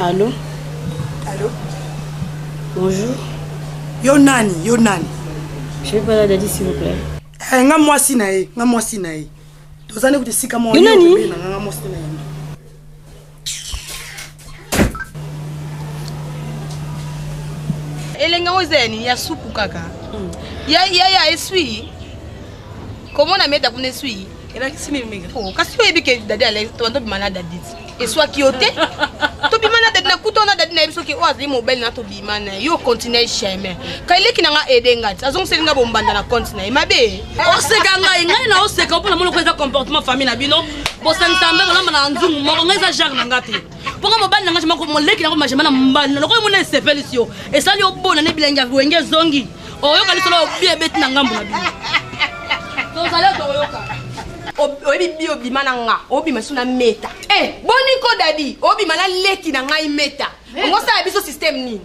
Allô? Allô? Bonjour. Yo nani? Je vais parler à Daddy s'il vous plaît. Nga mwasi na ye. Tozane kuti sika mo. Yo nani? Nga mwasi na ye. Elenga ozeni ya supu kaka. Ya esui. Comment on a mis pour esui? Et là c'est même oh kasi oyebi ke dadi ale to ndo bimana dadi. Et soit ki ote. To bimana dadi na kuto na dadi na biso ke o azali mobile na to bimana. Yo continue chemin. Kaile ki nga edenga. Azong selinga bombanda na continue. Mabe. O seka ngai na o seka pour na molo ko eza comportement famille na bino. Bo santambe ngala na nzungu mo ngai za jar na ngati. Ponga mobile na ngati mako moleki na ko majema na mbanda. Loko mo na sepeli sio. E sali obona ne bilenga wenge zongi. O yo kali solo bie beti na ngambo na bino. To sala to yo ka. Obi bio bimana nga obi masuna meta boni ko dadi obi mana leki na ngai meta ngo sala biso system ni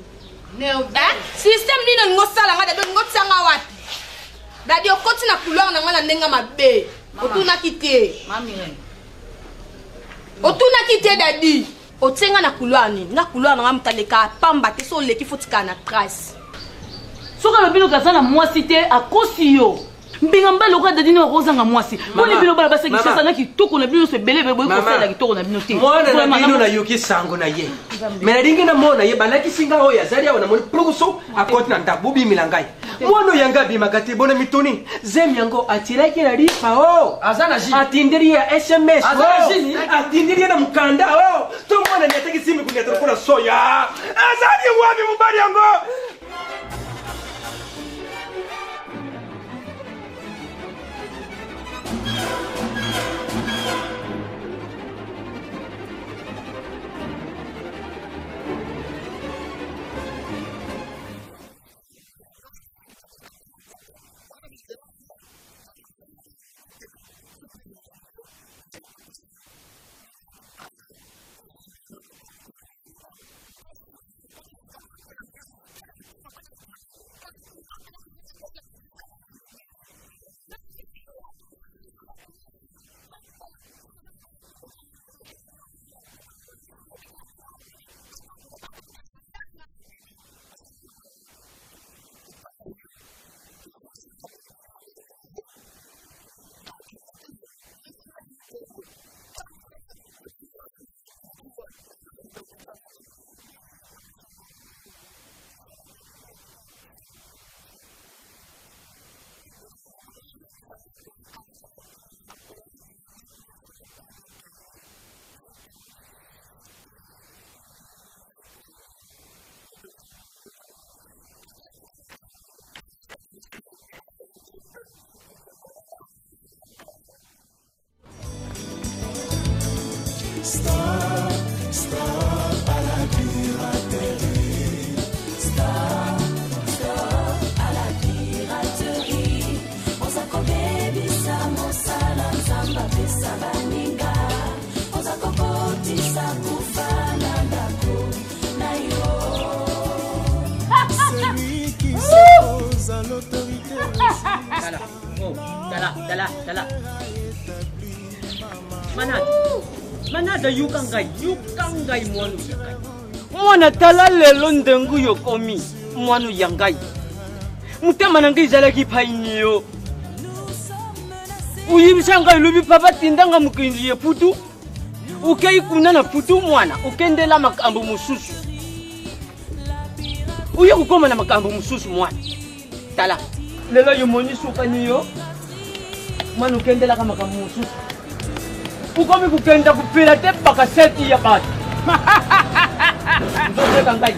system ni ngo sala nga dadi ngo tsanga wapi dadi okoti na couloir na nga na ndenga mabe otuna kite dadi otsenga na couloir ni na couloir na nga mtaleka pamba te so leki fotika na trace soka bino kasana mwasi te akosi yo mbinga mbalo ka dadi no kozanga mwasi boni bino bala basa kisasa na kitoko na bino se belé bebo ko sala kitoko na bino te mona na bino na yoki sango na ye mena dingi na mona ye balaki singa ho ya zaria wana moni pluguso akoti na ndabubi milangai mono yanga bi magati bona mitoni zem yango atiraki na rifa o azana ji atindiri ya SMS azana ji atindiri na mkanda o to mona ni ataki simu kunyata kuna soya azani wapi mubari yango. Dala. Manada yukangai mwanu yangai. Mwana tala lelo ndengu yokomi mwanu yangai. Mutema nangai zalaki painyo. Uyibisanga lubi papa tindanga mukinzi ye putu. Ukei kunana putu mwana ukendela makambo mususu. Uye kukoma na makambo mususu mwana. Tala. Lelo yomoni sukaniyo. Mwana ukendela kama mususu. Ukomi kukenda kupila te bakaseti ya batu. Nzoteka ngai.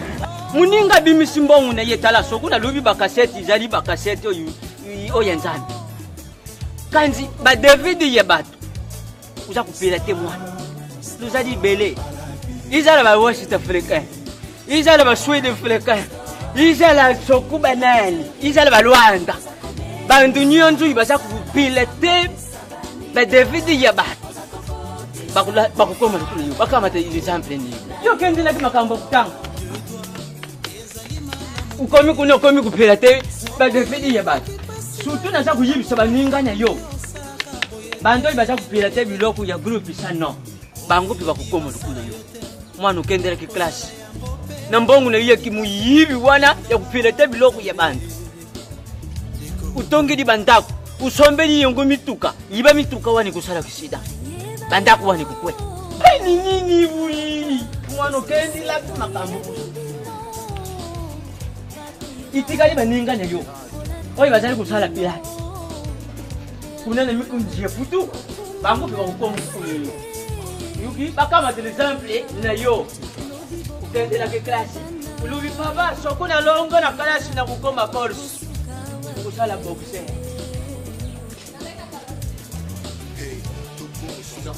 Muninga bimisimbongu na yetala sokuna lubi bakaseti zali bakaseti oyenzani. Kanzi ba David ya batu. Uza kupila te mwana. Luzadi bele. Izala ba Washington fréquent. Izala ba Sweden fréquent. Izala sokuba nani. Izala ba Luanda. Bandu nyonzu ibasa kupila te ba David ya batu. Bakukoma lukuyo bakamata example ni yo kendela kimakambo kutanga ukomi kuphela te ba David ya batu sutu na za kuyibisa baninganya yo bantu ibasa kuphela te biloko ya group sano bango pe bakukoma lukuyo mwana ukendelaki klasi na mbongo na yeki muyibi wana ya kupileta biloko ya bantu utongi di bandako usombeli yongo mituka yiba mituka wani kusala kisida bandako wani kukwe nini buli mwana ukendela makambo itikali baninga nyo oyi bazali kusala pilati kuna na mikunjia putu bango pe bakomo kuyo yuki bakama de exemple na yo ukendela ke klasi ulubi baba sokuna longo na klasi na kukoma course kusala boxer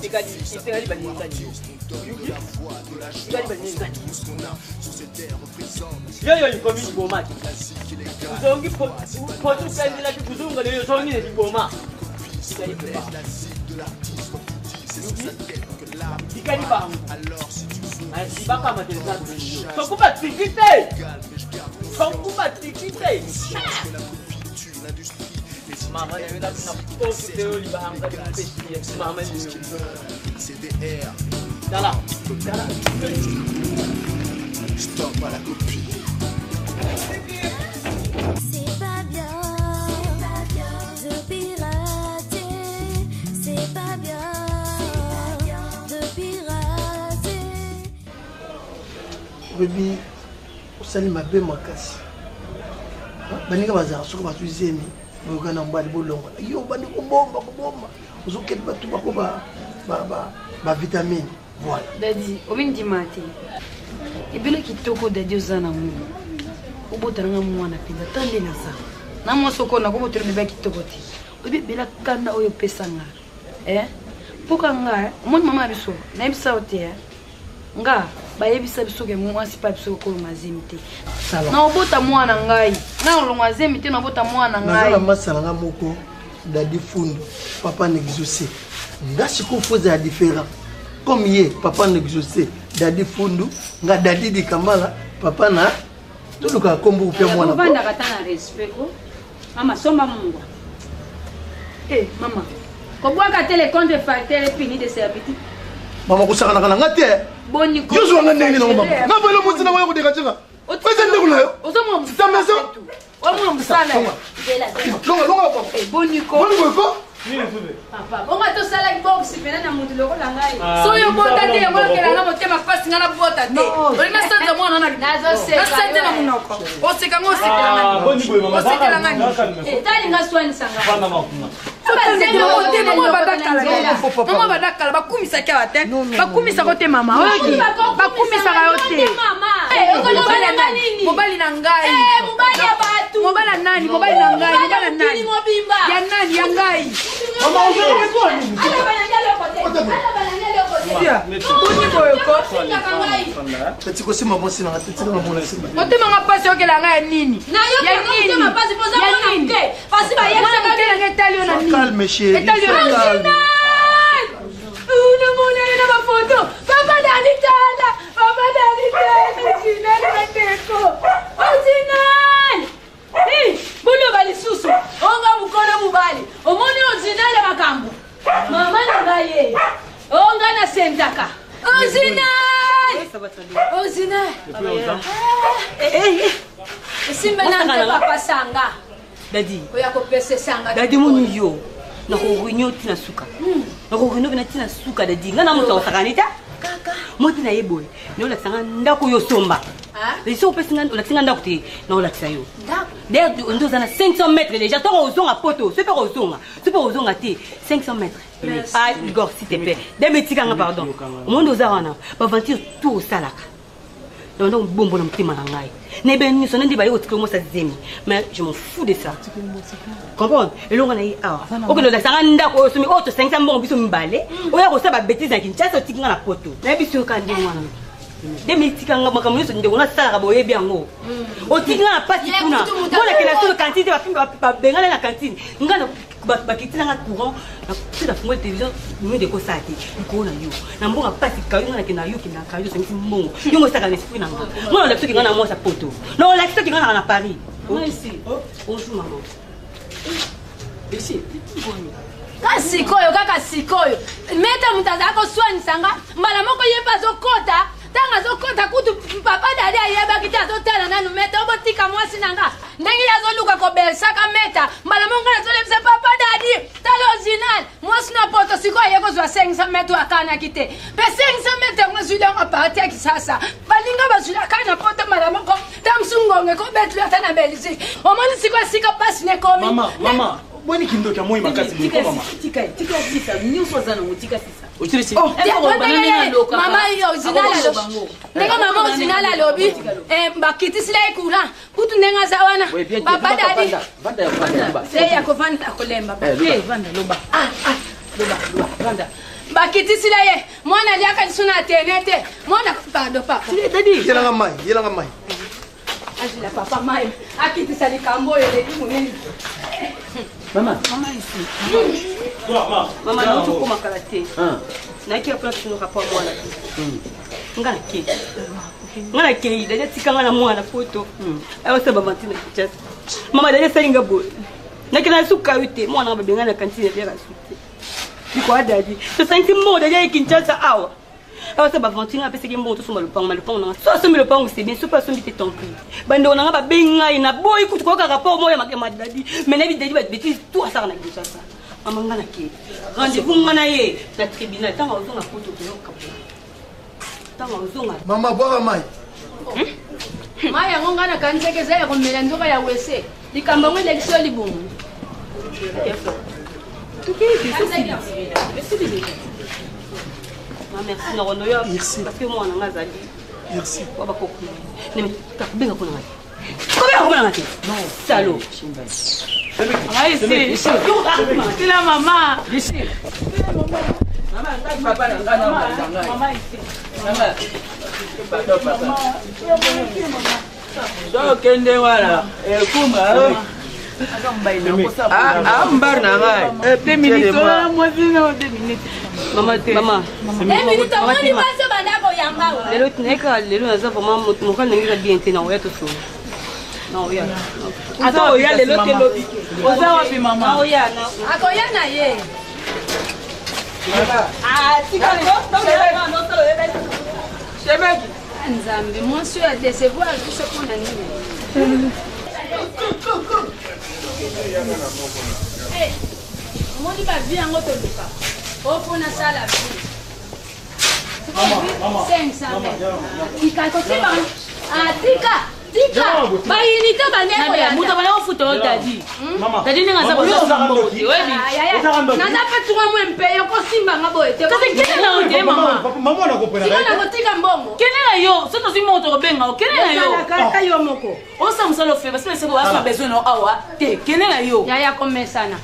itikali baninga yuki itikali baninga yo ni komi boma uzongi potu pendela kuzunga leo zongi ni boma ikali ba asi baka madeleza sokuba tikite mama ne veda na pofu teo li bahanga de pesi mama ni CDR dala stop à la copie. C'est pas bien de pirater, c'est pas bien de pirater. Baby, usali mabe makasi. Baninga bazara soko batuzemi, bokana mbali bolongo. Yo bani kubomba. Uzokete batu bakoba ba vitamine. Voilà. Daddy, omin dimate. Ibile kitoko daddy ozana mu. Obotanga mwana pinda tande na sa. Na mo soko na ko botere be kitoko ti. Obi bela kanda oyo pesanga. Poka nga, mon mama biso, na bisa ote nga ba yebisa biso ke mwasi pa biso ko mazimite. Na obota mwana ngai. Na olongazimite na obota mwana ngai. Na masala nga moko daddy fundu, papa n'exaucé. Ngasi ko foza ya différent. Comme hier, papa n'exaucé, daddy fundu, nga daddy di kamala, papa na tout le cas comme vous père moi. Papa n'a pas respect ko. Mama soma mungu. Mama. Kobwa ka télécompte de facteur fini de service. Mama kusaka na ngate. Boni ko. Yo zo ngande ni ngomba. Na velo mutsina wa kudeka tshika. Pese ndekula yo. Ozomo msamezo. Omo msala. Longa. Boni ko. Boni ko. Papa, bonga to sala box pena na mutu loko la ngai. So yo bota te yo kela na motema pasi ngana bota te. Olima sanza mwana na nazo seka. Sanza na munoko. Oseka ngo sekela ngani. Boni boy mama. Osekela ngani. Tali ngaswani sanga. Bana makuma. Mama badakala bakumisa kya te. Bakumisa ko te mama. Bakumisa ka yo te. Mobali na ngai. Mobali ya batu. Mobali nani? Mobali na ngai. Mobali nani? Ya nani? Ya ngai. Mama uzo ko ni. Ala balanga lokote. Boni boyo ko. Tati ko sima bosi na tati na mona sima. Otema nga pasi okela ngai nini? Na yo ya nini? Otema pasi poza mwana mke. Pasi ba yesa Mwana okela ngai talio na nini? Calme chérie. Calme. Una mona na mafoto. Papa dani tala. Zinal mateko. Zinal. Bulu bali susu. Onga mukolo mubali. Omoni ozinale makambo. Mama na ngaye. Onga na sentaka. Zinal. Simba na papa sanga. Daddy. Oya ko pese sanga. Daddy moni yo. Na ko réunion tina suka. Na ko réunion tina suka daddy. Ngana moto sakanita. Kaka. Moti na yeboy. No la sanga ndako yo somba. Les opes singa la singa ndako te. Na la sayo. Ndako. D'ailleurs on doit à 500 mètres déjà. Toi on zonga poto. C'est pas on zonga. C'est pas on zonga te. 500 mètres. Ah Igor s'il te plaît. Des metikanga pardon. Au monde aux arana. Ba ventir tout au salaka. Donc bombo na mtima na ngai. Ne ben ni sonandi ba yo tikemo sa zemi. Mais je m'en fous de ça. Comprends? Et l'on a eu ok le sanga ndako somi auto 500 mbongo biso mbale. Oya ko saba bêtise na Kinshasa otinga na poto. Na biso kandi mwana. Des metikanga makambo nyonso ndeko na sala boye biango. Otinga na pasi kuna. Bona kena sur cantine ba bengala na cantine. Ngana bakitina nga courant na sida fungo télévision nous de ko sati ko na yo na mbonga pasi kayo na kena yo kena kayo sengi mbongo yo mo saka l'esprit na nga moi la soki nga na moi sa poto non la soki nga na Paris ici bonjour maman ici Kasi koyo kaka sikoyo. Meta mutaza ko swani sanga. Mbala moko yepa zokota. tanga zokota kutu papa dadi ayebaki te azotala nanu meta obotika mwasi nanga ndenge yazoluka kobelsaka meta mbala mongo nazolebisa papa dadi tala original mwasi na poto siko aye kozwa 500 metre akanaki te pe 500 metre yango ezwilanga parti ya kisasa balinga bazwilaka na poto mbala moko tamsungonge kobetulu ata na belgique omoni siko esika pasi nekomi mama boni kindoki amoi makasi liko mama tika sisa nyonso aza nango tika sisa mama original ndenge mama original alobi bakitisila ye courant kutu ndenge aza wana papa dadi seya kovanda kolemba bakitisila ye mwana aliaka liso na tene te mwana pardon papa yelanga mai azila papa mai akitisa likambo oyo ledi monene Maman non tukoma kala te naki apona tunoka pa mwana ngana ke dada tikanga na mwana poto ayo saba Valentina kichasa mama dada salinga bo nakina suka ute mwana babenga na kantine ya sute biko adadi to santi mo dada kinchasa awa ayo saba Valentina apese ke mboto soma lupango na so somi lupango c'est bien super somi te tonki bando na babenga ina boy kutu ko ka rapport mo ya makema dadi menabi dadi ba bêtise tout asaka na kinchasa mama ngana ke rendez-vous ngana ye na tribunal tanga ozonga poto to yoka mama boka mai mai yango ngana kansekeza ya komela nzoka ya wese likambo ngo election libungu merci na rono yo parce que moi na ngazali merci baba kokuna neme takubenga kuna ngati kobenga kuna ngati non salo ai si la mama ici papa na ngana mama ici so kende wala kuma ambar na ngai 2 minutes la mwazina 2 minutes mama te mama minute woni paso bandako yamba lelo tuneka lelo naza vraiment mokali nangeza bien te na oya to so na oya ata oya lelo te lobi oza wapi mama oya na akoya na ye Shebeki nzambe mwasi ya décevoir biso mpona nini omoni bavi yango toluka opona sala tika kotiba tika bayinite mutu abana ofuta yo dadi dadi ndenge aza naza pe tunga mwe mpe yokosimbanga boye te nakotika mbongo kenela yo so tozwi moko tokobenga kenela kaka yo moko osa mosala ofe basipeseko afa besoin na awa te kenela yo yaya komesana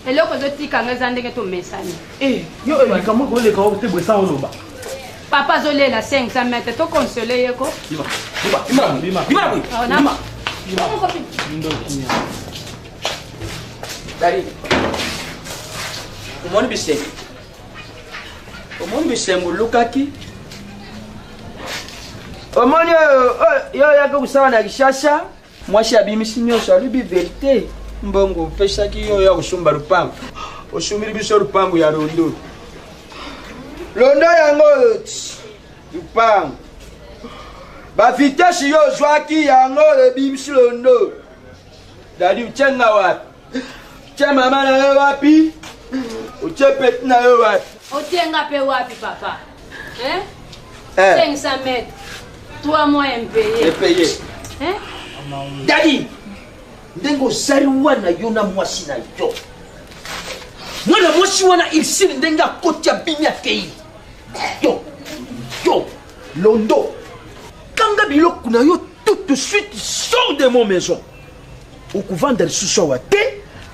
eloko ezotikanga eza ndenge tomesani yo likambo koleka te bwesa oloba papa azolela 500 mètres tokonsole ye ko dari omoni bisengo lukaki omoni yo yaka kusala na kishasha mwasi abimisi nyonso alubi verite mbongo opesaki yo ya kusumba lupango osumbili biso lupango ya londo yango lupango bavitesi yo ozwaki yango ebimisi londo dadi ucenga wapi uce mama na yo wapi uce peti na yo wapi otenga pe wapi papa 500 mètres 3 mois impayé dadi ndenge ozali wana yo na mwasi na yo mwana mwasi wana irsili ndenge akoti abimi akei yo londo kanga biloko na yo tout de suite sors de mon maison okuvanda lisusu awa te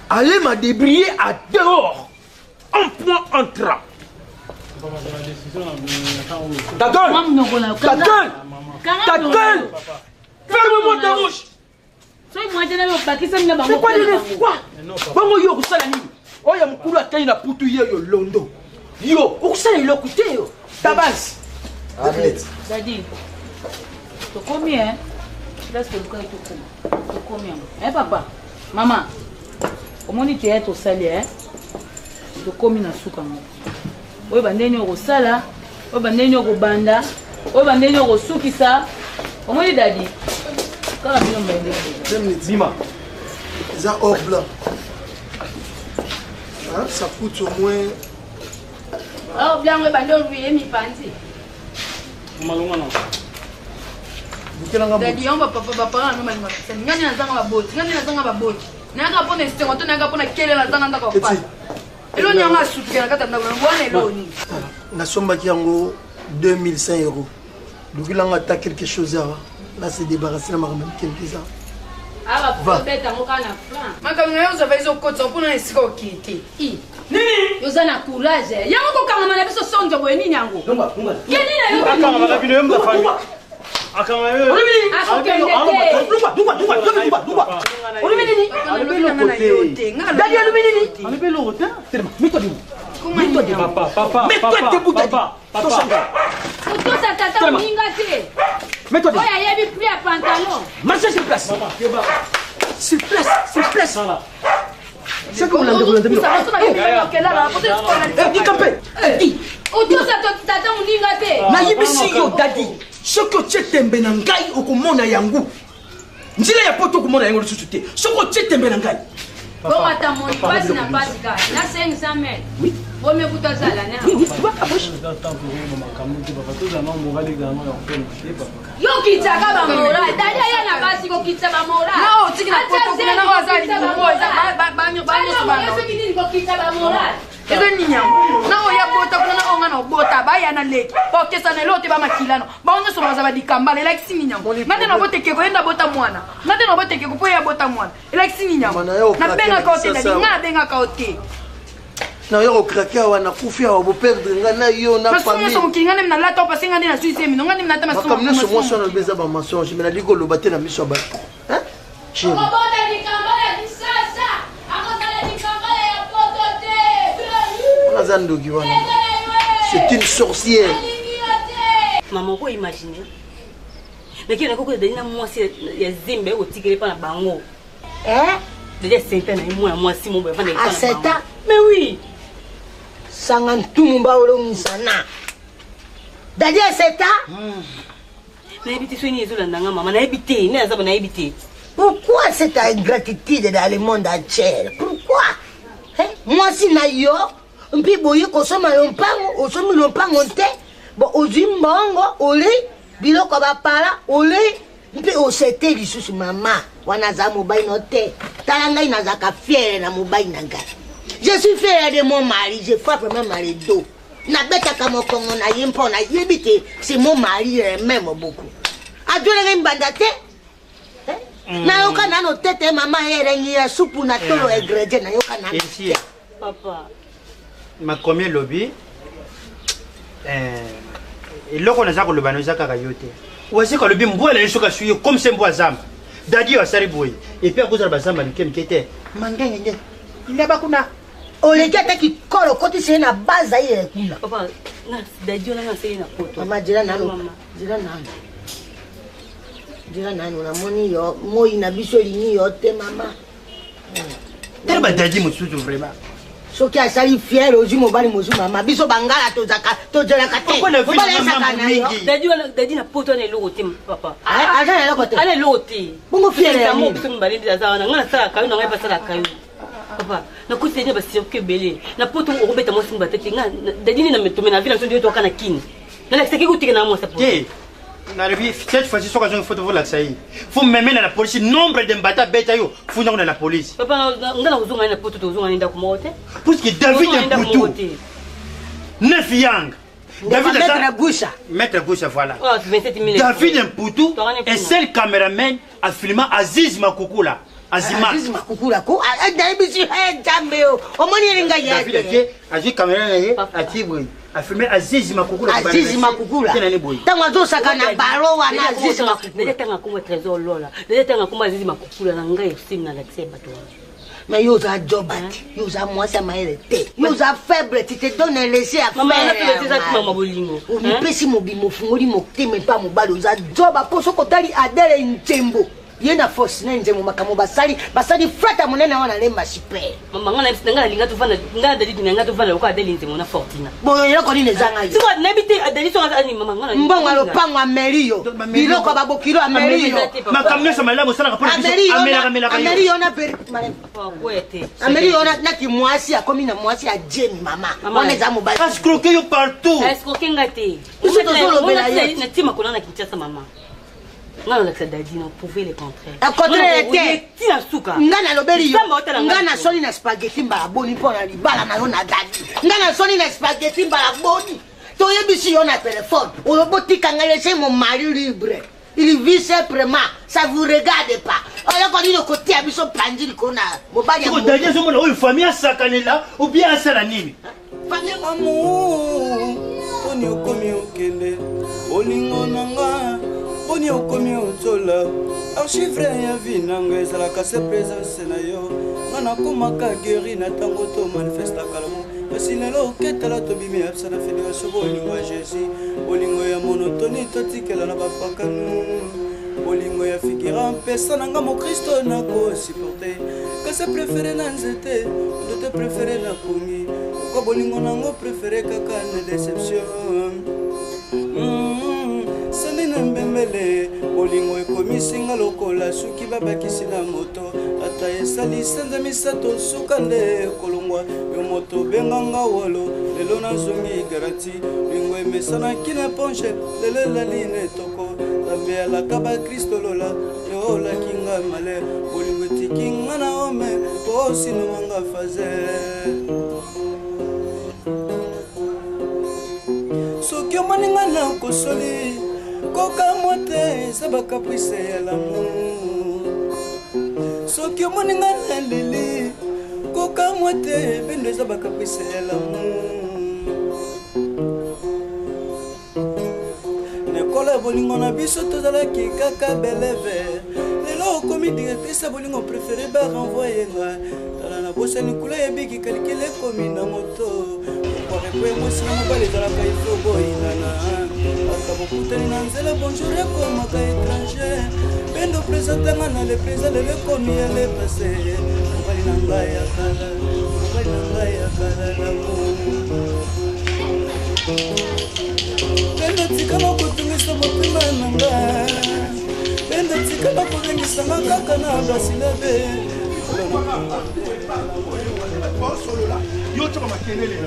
allez ma débriller à dehors un point entrant ta gueule ferme-moi ta bouche c'est quoi les fois bango yo kusala nini oya mukulu akai na putu ye yo londo yo okusala iloko te yo tabasi dadi tokomi presque lukai tokomi papa mama omoni te tosali tokomi na suka ngo oyo bandeni okosala oyo bandeni okobanda oyo bandeli okosukisa omoni dadi kaka bino mbende Bima. Ça hors blanc. Hein, ça coûte au moins. Oh, bien, on va aller mi panzi. Dadi on va papa no mali mapesa. Ngani nazanga baboti. Ngani nazanga baboti. Nanga pona istengo to nanga pona kele nazanga ndaka kopasa. Elo nyanga sutu kana kata ndako ngwana elo ni. Na somba ki yango 2100 €. Donc il a attaqué quelque chose là. Là c'est débarrassé la marque même quelques ans. Ah va peut-être mon kana franc. Maka ngayo za vaizo kotsa pona isika okite. I. Nini? Yozana courage. Yango ko kanga mana biso sonjo boye nini yango? Lunga. Keni na yo. Akanga mana bino yemba fami. Akanga yo. Lunga. Olumini. Dadi olumini. Alebe lo hotel. Terma, mets-toi debout. Mets-toi debout. Papa. Mets-toi debout. Otosa tata minga te. Mets-toi debout. Oya yebi plus à pantalon. Marchez sur place. Sur place. Voilà. C'est comme l'endroit de Ça va Otosa tata minga te. nayebisi yo dadi soki otie tembe na ngai okomona yango nzela ya poto okomona yango lisusu te soki otie tembe na ngai Bon atamoni pasi na pasi ka na 500 mètres. Oui. Bon me kuta sala na. Yo kitaka ba mora. Dada ya na basi ko kitaka ba mora. No, tiki na poto kuna na wazali kumoza. Banyo sobana. Yo kini ko kitaka ba mora. Ezo ninya. Na oya bota kuna na onga na bota ba ya na leki. Po kesa na lote ba makilano. Ba onyo sobaza ba dikambala like sininya. Nande na bote keko enda bota mwana. Nande na bote keko po ya bota mwana. Like sininya. Na benga kote na dinga benga kote. Na yo craquer wana kufia wa bo perdre ngana yo na famille. Parce que kinga nem na lata pa singa na suisse mi ngani na tama comme nous sommes sur le beza ba mensonge mais na liko lo baté na miso ba. Hein? Chérie. Bota di kambala di sasa. Akosala di kambala ya potote. Azando ki wana. C'est une sorcière. Maman ko imaginer. Mais qui na ko de moi si ya zimbe o tigre pa na bango. Déjà 7 ans et moi si mon bébé à 7 ans. Mais oui. Sangantumba olongisana. Dadi à 7 ans. Na ebiti so ni ezola ndanga mama na ebiti na azaba na ebiti. Pourquoi cette ingratitude dans le monde entier? Pourquoi? Moi si na yo, mpi boye ko soma lompango, o somi lompango nte, bo ozimbongo ole biloko ba pala ole mpi o sete lisusu mama wana za mobile note. Tala ngai nazaka fière na mobile na ngai. Je suis fière de mon mari, je frappe même mari dos. Na beta kama kongo na yimpo na yebite, c'est mon mari même beaucoup. Adole ngai mbandate. Na yoka na no tete mama yerengi ya supu na tolo egreje na yoka na. Papa. Ma combien lobby eloko naza koloba noza kaka yo te wasi kalobi mbwela yesu ka suye comme c'est mbwa zamba dadi asali boye et puis akozala bazamba mike te mangenge ndaba kuna oleki te ki kolo koti se na baza ye kuna papa na dadi ona na sey na poto mama jira nanu unamoni yo moi na biso lini yo te mama tel ba dadi mosusu vraiment soki asali fier ozi mobali mozu mama biso bangala tozelaka te obalesaka na yo dadi na poto na eloko te papa aza na eloko te ana eloko te bongo fier ya mo biso mbalindi aza wana nga nasala kayo na ngai basala kayo papa nakosi tene basirke ebele na poto okobeta mwasi mbatete nga dadi na metome na vila so ndio toka na kini nalakisaki kutika na mwasi poto cette fois-ci, il faut voir la saïe. Faut me mettre à la police. Nombre de mbata bêta yo. Faut dans la police. Papa, on a besoin de poto besoin de kumote. Parce que David est boutou. 9 yang. David Maître Goucha, voilà. David est boutou. Et seul caméraman a filmé Aziz Makoukoula. Aziz Makoukoula ko David Jambeo. Omoni ringa ya. David Aziz caméraman a tibri. A filmé Aziz Makoukoula. Aziz Makoukoula. Tango zo saka na baro wana Aziz Makoukoula. Nele tanga kuma trésor lola. Nele tanga kuma Aziz Makoukoula na ngai sim na l'accès bato. Mais yo za jobat. Yo za moi ça m'a été. Yo za faible, tu te donnes laisser à faire. Maman na pese za mama bolingo. O mi pesi mobimo fungoli mokte mais pas mobalo za joba poso kotali adele ntembo. ye na force na nzemo makambo basali frata monene wana lemba super mama ngana nanga linga tufana ngana dadi tunanga tufana ko adeli nzemo na fortina bon yo ko ni nezanga yo siko nabite adeli so ani mama ngana mbongo alopango amelio biloko babokilo amelio makamne sa malamo sala rapport amelio na per kwete amelio na kimwasi akomi na mwasi ya jeni mama on za mobali escroquer yo partout escroquer ngate na tima kolana kinchasa mama ngana laksa dadi na pouvez le contraire a contraire était tina suka ngana lobeli yo ngana soli na spaghetti mbala boni pona libala na yo na dadi ngana soli na spaghetti mbala boni to yebisi yo na téléphone o botika ngale c'est mon mari libre il vit simplement ça vous regarde pas alors qu'on dit le côté abiso panjiri kona mobali ko dadi so mona o famille sakanela ou bien asala nini famille amour oni okomi okende olingo nanga oni okomi otola archivre ya vie nanga ezalaka se présence na yo ngana komaka guéri na ntango to manifesta kalamo kasi lelo oketala tobimi absa na fédération bolingo ya jésus bolingo ya monotoni totikela na bapakano bolingo ya fikira mpesa nanga mokristo nakosupporte kasi préféré na nzete ndote préféré na pongi ko bolingo nango préféré kaka na déception sandina mbembele bolingo ekomisinga lokola suki babakisi na moto ata esali sanza misato suka nde kolongwa yo moto benganga walo lelo nazongi garanti lingo emesanaki na ponche lelo elali na etoko nzambe alaka bakristo lola yo olakinga male bolingo etikinga na ome po osinomanga faze soki omoninga na kosoli koka mote eza bakaprice ya lamour soki omoninga na lili koka mote bendo eza bakaprice ya lamour nekola bolingo na biso tozalaki kaka beleve lelo okomi directrice ya bolingo préféré barenvoye nga tala na bosani kula yebiki kalikele ekomi na moto kwarekoye mwasi na mobali ezalaka ifo boyinana aka bokutani na nzela bonjour ekomaka étranger bendo présentanga na le présent lelo ekomi ele pase mobali na ngai ya kala mobali na ngai ya kala lamo bendo tikala kotungisa motema na ngai bendo tikala kozengisanga kaka na basilabe yo toka makelele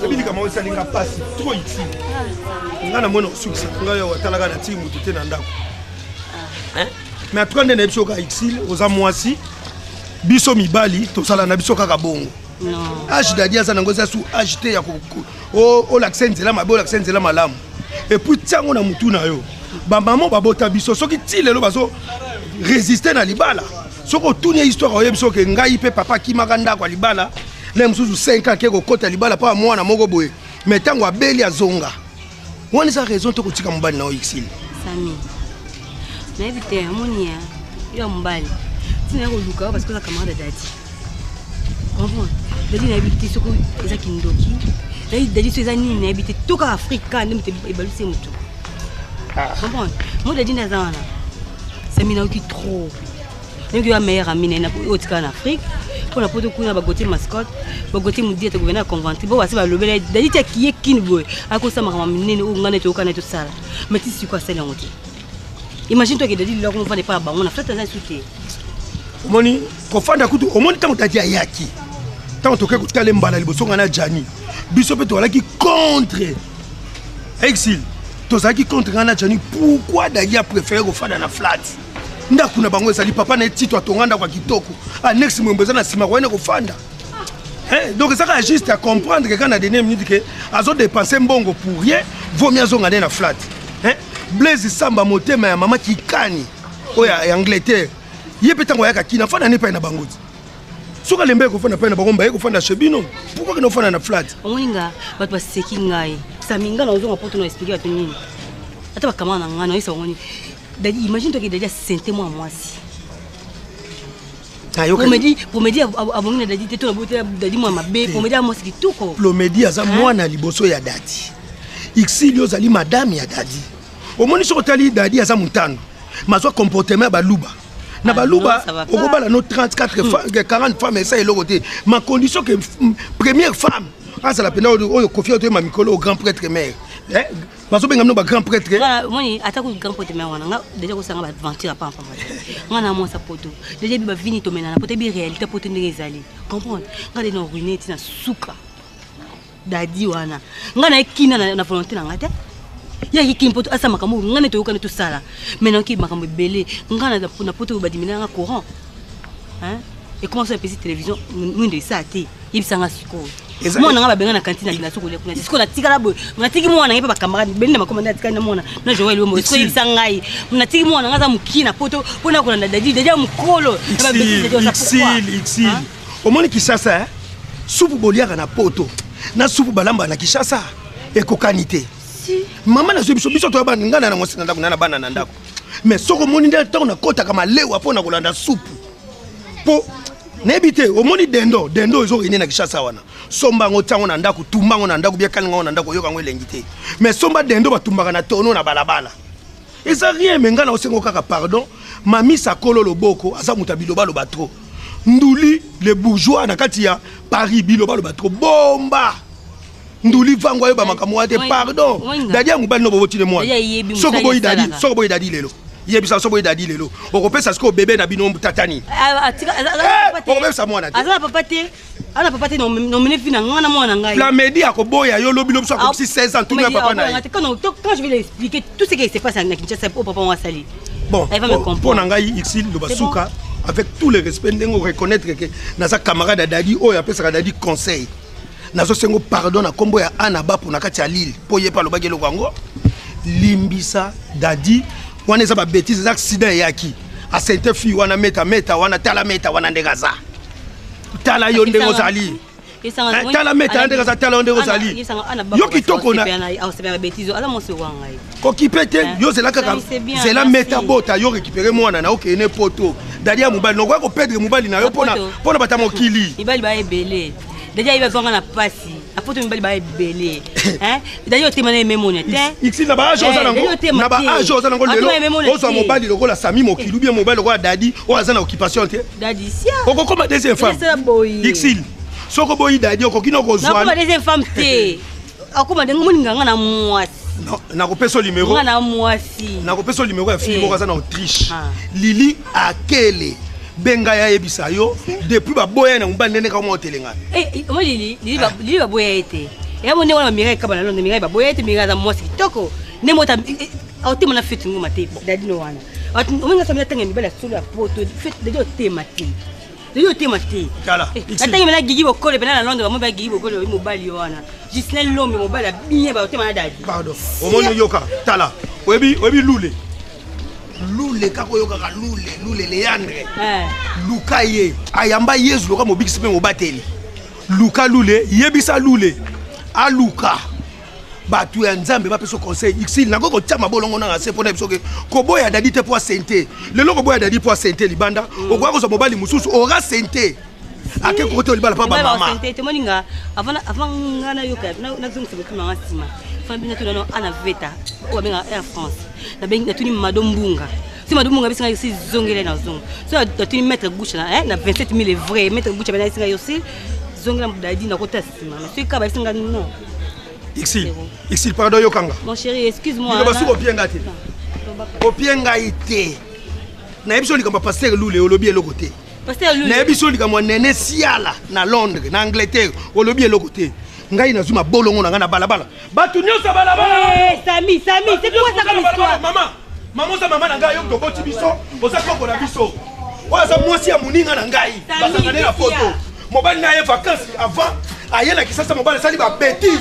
ebili kama osalinga pasi tro iti nga na mwana osukisa ngai watalaka na ntingi motu te na ndako mais atuka nde na biso oka exil oza mwasi biso mibali tosala na biso kaka bongo age dadi aza nango eza su age te ya olakisa nzela mabe olakisa nzela malamu epuis ntiango na mutu na yo bamama babota biso soki ti lelo bazo résister na libala soki otuni histoire oyebi soki ngai mpe papa akimaka ndako ya libala le mosusu 5 ake kokota libala mpo mwana moko boye mais ntango abeli azonga wana eza raison te kotika mobali na oyo exile sami nayebi te amoni ya mobali tina koluka parce que oza camarade ya dadi comprendre dadi nayebi te soki eza kindoki dadi so eza nini nayebi te toka afrika nde moto ebalisi motu comprendre mo dadi naza wana sami nauki trop ndenge yo meilleure amie na otika na afrique mpona poto kuna bagotier mascotte bagotier modi ete gouverneur conventri bo basi balobela dadi ti akiye kini boye akosamaka minene oyo ngai neti okana eti osala mais ti siko asali yango te imagine toke dadi liloko mofanda epa ya bango na flate aza esu te omoni kofanda kutu omoni ntango dadi ayaki ntango toke kotala mbala liboso ngai na jani biso mpe tozalaki contre exil tozalaki contre ngai na jani pourquoi dadi apréféré kofanda na flate ndako na bango ezali papa na etito atonga ndako ya kitoko anexe mwembo eza na nsima koyene kofanda donc ezaka juste à comprendre que quand na dernière minute ke azodepense mbongo pour rien vaut mieux azonga nde na flat Blaise Samba motema ya mama kikani oyo ya Angleterre ye mpe ntango ayaka kina fanda ne epai na bango ti soki alembe ekofanda epai na bango mbaye kofanda chez bino pourquoi kena ofanda na flat omoninga bato baseki ngai sami ngai na ozonga mpo tona explike bato nini ata bakamana na ngai naoyesa bango nini dadi imagine toke dadi asente mwa mwasi pomedi abongi na dadi te to na bote dadi mwa mabe pomedi amwasi kitoko plomedi aza mwana liboso ya dadi Ixili ozali madame ya dadi. Omoni sokotali dadi aza mutano. Mazwa comportement baluba. Na baluba okobala no 34 femmes 40 femmes ça eloko te. Ma condition que première femme ça la pena oyo confie to ma mikolo au grand prêtre mère. Bazo benga no ba grand prêtre. Moni atako grand prêtre mère wana nga déjà ko sanga ba mentir pas en Ngana mo sa poto. Déjà bi ba vini to mena na poto bi réalité poto ndenge ezali. Comprendre? Ngade no ruiner tina suka. Dadi wana. Ngana ekina na volonté na ngate. Ya hiki mpoto asa makambo ngane to yokana to sala. Maintenant ki makambo belé ngana na poto ba dimina nga courant. Hein? Et comment ça petite télévision nous de ça té. Ibisanga siko. Mwana nga ba benga na cantine na soko le kuna. Siko na tikala boy. Muna tiki mwana ngepa ba camarade bende makomanda tika na mwana. Na Joël mo siko ibisanga yi. Muna tiki mwana nga za mukina poto pona kuna dadi deja mukolo. Ba Ixil. Omoni Kishasa supu boliaka na poto. Na supu balamba na Kishasa. Ekokanité. Maman na biso to ba ngana na mosi na ndako na bana na ndako. Mais soko moni nda to na kota kama lewa pona kolanda supu. Po nebite omoni dendo ezo ine na Kishasa wana. Somba ngo tango na ndako tumba ngo na ndako bia kalinga ngo na ndako yoka ngo elengite. Mais somba dendo batumbaka na tono na balabala. Eza rien menga na osengo kaka pardon. Mami sakolo loboko aza mutabilo balo batro. Nduli les bourgeois na kati ya Paris bilo balo batro bomba. Nduli vangwa yo ba makamwa te pardon. Dadi ya mubali no boboti le moi. Soko boyi dadi lelo. Yebisa soko boyi dadi lelo. Okopesa siko bébé na bino tatani. Okopesa mwana te. Azala papa te. Ana papa te no mene fina ngana mwana ngai. La média koboya yo lobi lobi so ko 16 ans tout le papa na. Quand je vais lui expliquer tout ce qui se passe à Kinshasa au papa moi sali. Bon, pour Nangaï Ixil de Basuka avec tout le respect on reconnaître que naza camarade dadi o ya pesa dadi conseil. Nazo sengo pardon na kombo ya Anaba pour nakati ya Lille po yepa lo bagelo kwango limbisa dadi wana eza ba bêtise accident yaki a sainte fille wana meta wana tala meta wana ndegaza tala yo ndengo zali tala meta ndegaza tala ndengo zali yo kitoko na ba bêtise ala mo se wanga ko kipete yo zela kaka zela meta bota yo récupérer mwana na okene poto dadi ya mobali no ko perdre mobali na yo pona bata mokili ibali ba ebele. Déjà il va voir na pasi. Apoto mbali ba ebele. Hein? D'ailleurs témoigner même honnête. Ici na ba ajo za nango. Na ba ajo za nango lelo. Ozo mobali loko la sami mokili bien mobali loko dadi o azana occupation te. Dadi sia. Oko comme deuxième femme. Ixil. Soko boyi dadi oko kino ko zwa. Na comme deuxième femme te. Akoma dengo moninga ngana mwasi. Non, na kopeso numéro. Ngana mwasi. Na kopeso numéro ya fille moko za na Autriche. Lili Akele. Benga ya ebisa yo depuis ba boya na mobali nene ka mo telenga. Moi Lili ba boya ete. Ya mo ne wana mirai ka bana no mirai ba boya ete mirai za mwasi kitoko. Ne mota auti mona fit ngoma te dadi no wana. Omenga samela tanga mibala solo ya poto fit de te mati. De te mati. Kala. Atanga mena gigi bokole bena na Londres mo ba gigi bokole mo mobali yo wana. Gislin Lombe mobali bien ba te mana dadi. Pardon. Omoni yoka tala. Webi lule. Lule kako yoka ka lule Leandre. Luka ye ayamba Yesu loka mobikisi pe mobateli. Luka lule yebisa lule. A Luka. Batu ya Nzambe ba peso conseil Ixil na ko tama bolongo na ngase pona biso ke ko boya dadi te po sente. Le loko boya dadi po sente libanda. Okwa ko so mobali mususu ora sente. Ake ko to libala pa ba mama. Sente te moninga avant ngana yoka na zungse betu na ngasima. Fambina tuna no ana veta o benga Air France. Na benga tuni madombunga. Si madombunga bisinga si zongele na zongo. So tuni mettre gauche na na 27000 vrai mettre gauche bana isinga yosi zongela mudadi na kota sima. Mais si ka ba bisinga non. Ixil pardon yokanga. Mon chéri, excuse-moi. Ni ba su opienga te. Opienga ite. Na ebiso likamba pasteur Lule olobi eloko te. Pasteur Lule. Na ebiso likamba nene siala na Londres, na Angleterre, olobi eloko te. Ngai nazuma bolongo na ngana balabala. Batu nyosa balabala. Sami, c'est quoi ça comme histoire? Maman sa maman na ngai yo toboti biso, oza koko na biso. Oza mwasi ya muninga na ngai. Basangane na photo. Mobali na ye vacances avant ayela Kishasa mobali sali ba bêtise.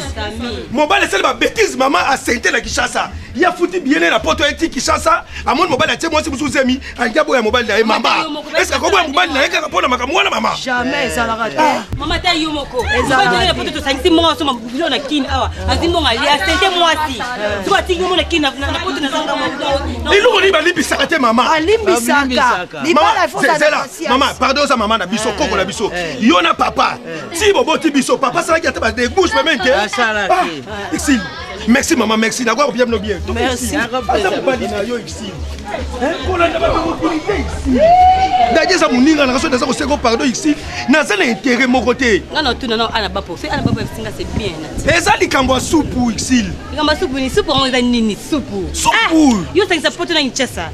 Mobali sali ba bêtise maman a sente la Kishasa. Ya futi bien na poto eti Kishasa, amon mobali a tie mwasi musuzemi, angabo ya mobali na ye mama. Est-ce que ko mobali na ye ka pona makamwa na mama? Jamais ça la rate. Maman ta yomoko. Ezala na poto to sangi mo so mabulo na kin awa. Azimbo ngali a sente mwasi. Tuba tingi mo na kin na poto na sanga mo. Ilu ni ba libisaka te mama. Limbisaka. Libala faut ça. Maman, pardon sa maman na biso koko na biso. Yo na papa. Si bobo ti biso papa ça qui a de gauche même te. Ici. Merci maman, merci. D'accord, bien bien. Merci. D'ailleurs, ça moninga na ça ko seko pardon ici. Na ça l'intérêt mon côté. Non, tout non, ana bapo. C'est ana bapo c'est bien. Et ça li kambo soupu ici. Kambo soupu ni soupu on nini soupu. Soupu. Yo ça porte na Kinshasa.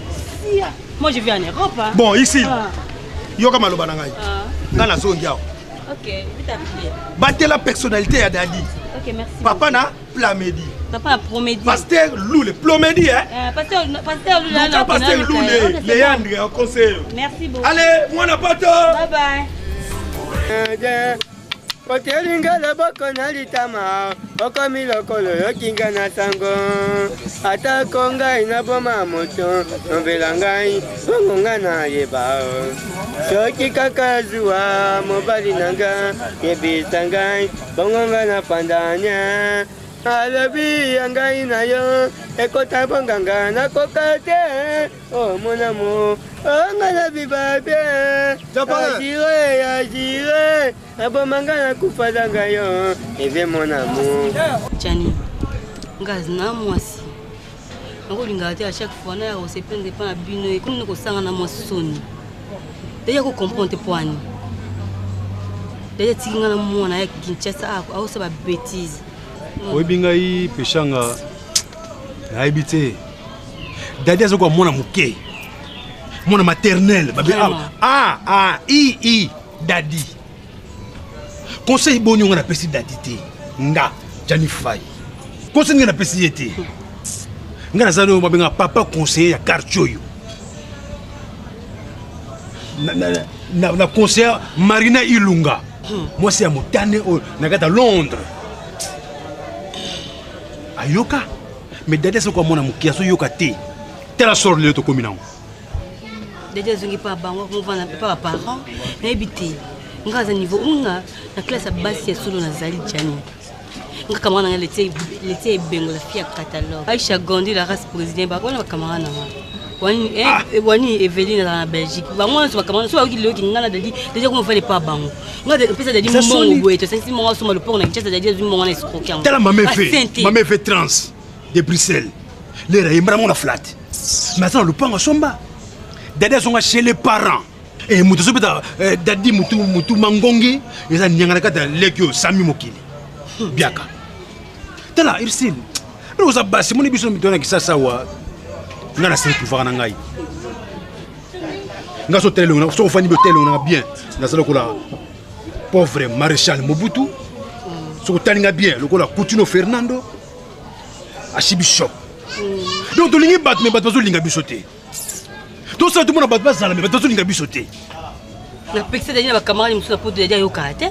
Moi je viens en Europe. Bon, ici. Yo kama loba na ngai. Ngana zongia. OK, vite appeler. Battez la personnalité à Dadi. OK, merci. Papa na Plamedi. Papa Promédie. Pasteur Loulé, Plomédie hein. Pasteur Loulé. Non, Pasteur Loulé, Léandre en conseil. Merci beaucoup. Allez, moi na pato. Bye bye. Kotelinga loboko na litama okomi lokolo yokinga na sango atako ngai naboma moto nombela ngai bongonga na yeba soki kaka zuwa mobali na nga yebisa ngai bongonga na pandanya alobi ya ngai na yo ekota bonganga nakoka te o mon amour onga na bibabe agire abomanga na kufa na ngai yo eve mon amour Chani ngazi na mwasi nakolinga te à chaque fois na ya se prendre pas na bino e comme nako sanga na mwasi soni deja ko comprendre poani deja tinga na mwana ya Kinshasa ako sa ba bêtise oyebinga yi peshanga nayebi te dadi azokwa mwana moke mwana maternel babe dadi conseil boni nga napesi dadi te nga Jani Fay conseil nga napesi ye te nga nazali oyo babenga papa conseiller ya quartier oyo na conseiller Marina Ilunga mwasi ya motane oyo na kati ya Londres ayoka mais dadi azokwa mwana moke azoyoka te tela sort lelo tokomi nango dadi azongi pa bango movana pa parents nayebi te nga za niveau unga na classe ya basi ya solo nazali Jani nga kamara na lete ebengo la fille catalogue Aisha Gondi la race président ba kona kamara na wani Eveline na Belgique ba mwana so kamara so aki loki nga na dadi ko fallait pas bango nga de pesa dadi mongo boeto sensi mongo so malo pona kitsa dadi azumi mongo na escroquer tela mame fait trans de Bruxelles les rayembra mona flat mais ça le panga somba dadi sont chez les parents et mutu so beta dadi mutu mangongi eza nyanga kata lekyo sami mokili biaka tela irsil roza basi moni biso mitona kisasa wa ngana se pouvoir na ngai ngaso tele ngana so fani botel ngana bien nasala ko la pauvre maréchal Mobutu so talinga bien lokola Coutinho Fernando Achibi Shop donc tolingi bat me bat bazo linga bisoté tout ça tout monde bat bazala me bat bazo linga bisoté na pexé dali na camarade musu na poto dali yoka te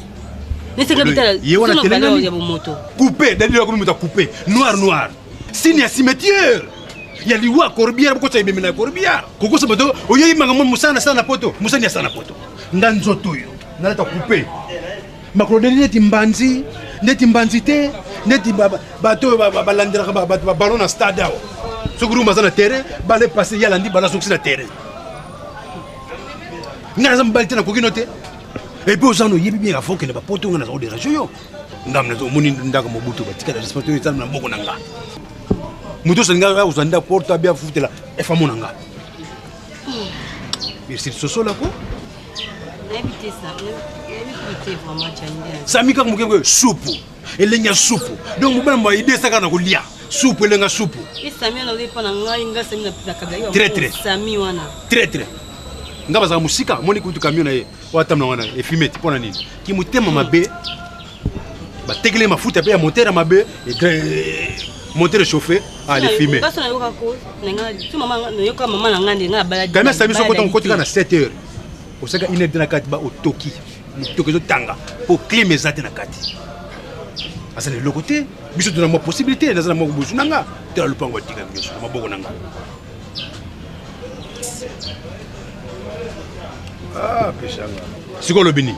nesenga bitala sono valeur ya moto coupé dali la comme coupé noir signe à cimetière ya liwa corbière ko tsa ibemena corbière koko sa bato oyeyi mangamo musana sana poto musani sana poto ndanzoto yo naleta coupé makrodeli neti mbanzi te neti bato balandira ba ballon na stade awo sokuru mazana terrain bale passer ya landi bala soksi na terrain ngana zambalite na kokino te et puis ozano yebi bien ka foke ne ba poto ngana zo de radio yo ngamna zo muni ndaka Mobutu batika la responsabilité na mboko nanga muto senga uzanda porta bia futela e famona nga merci sosola ko n'habiter ça n'habiter vraiment Jani samika mukengo soupu elenya soupu donc mobana ma idée saka na kolia soupu elenga soupu et Sami na lepa na ngai nga Sami na kagayo très Sami wana très ngaba za musika moni kutu camion na ye watamna wana e fumette pona nini ki mutema mabe ba tegele mafuta pe ya moteur mabe et moteur chauffé à les fumer parce na yoka ko nga tu mama na yoka mama na ngandi nga baladi kana Sami so ko kotika na 7h osaka 1h na kati ba otoki mutoki zo tanga pour climatisation na kati asa le côté biso tuna mo possibilité na za mo buzu nanga tela lupango tika biso na maboko nanga ah peshanga sikolo bini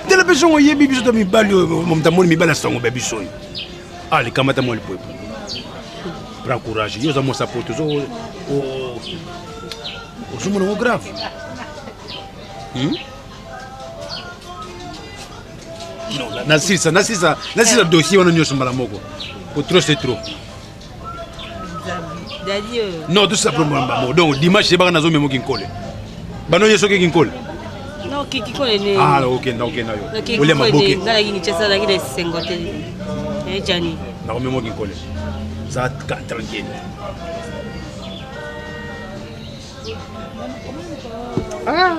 tela peshongo yebi biso to mibali momtamoni mibali songo be biso allez kamata mo le peuple prends courage yo za mo sapoto zo o sumo no grave Non, nasisa dossier wana nyonso mbala moko. Trop c'est trop. Daddy. Non, tout ça problème. Donc dimanche c'est pas nazo memo kinkole. Bano yeso ke kinkole. Non, kinkole ne. Ah, OK, na yo. Ole maboke. Ngala kini chesa la kile sengote. Jani. Na memo kinkole. Ça tranquille. Ah.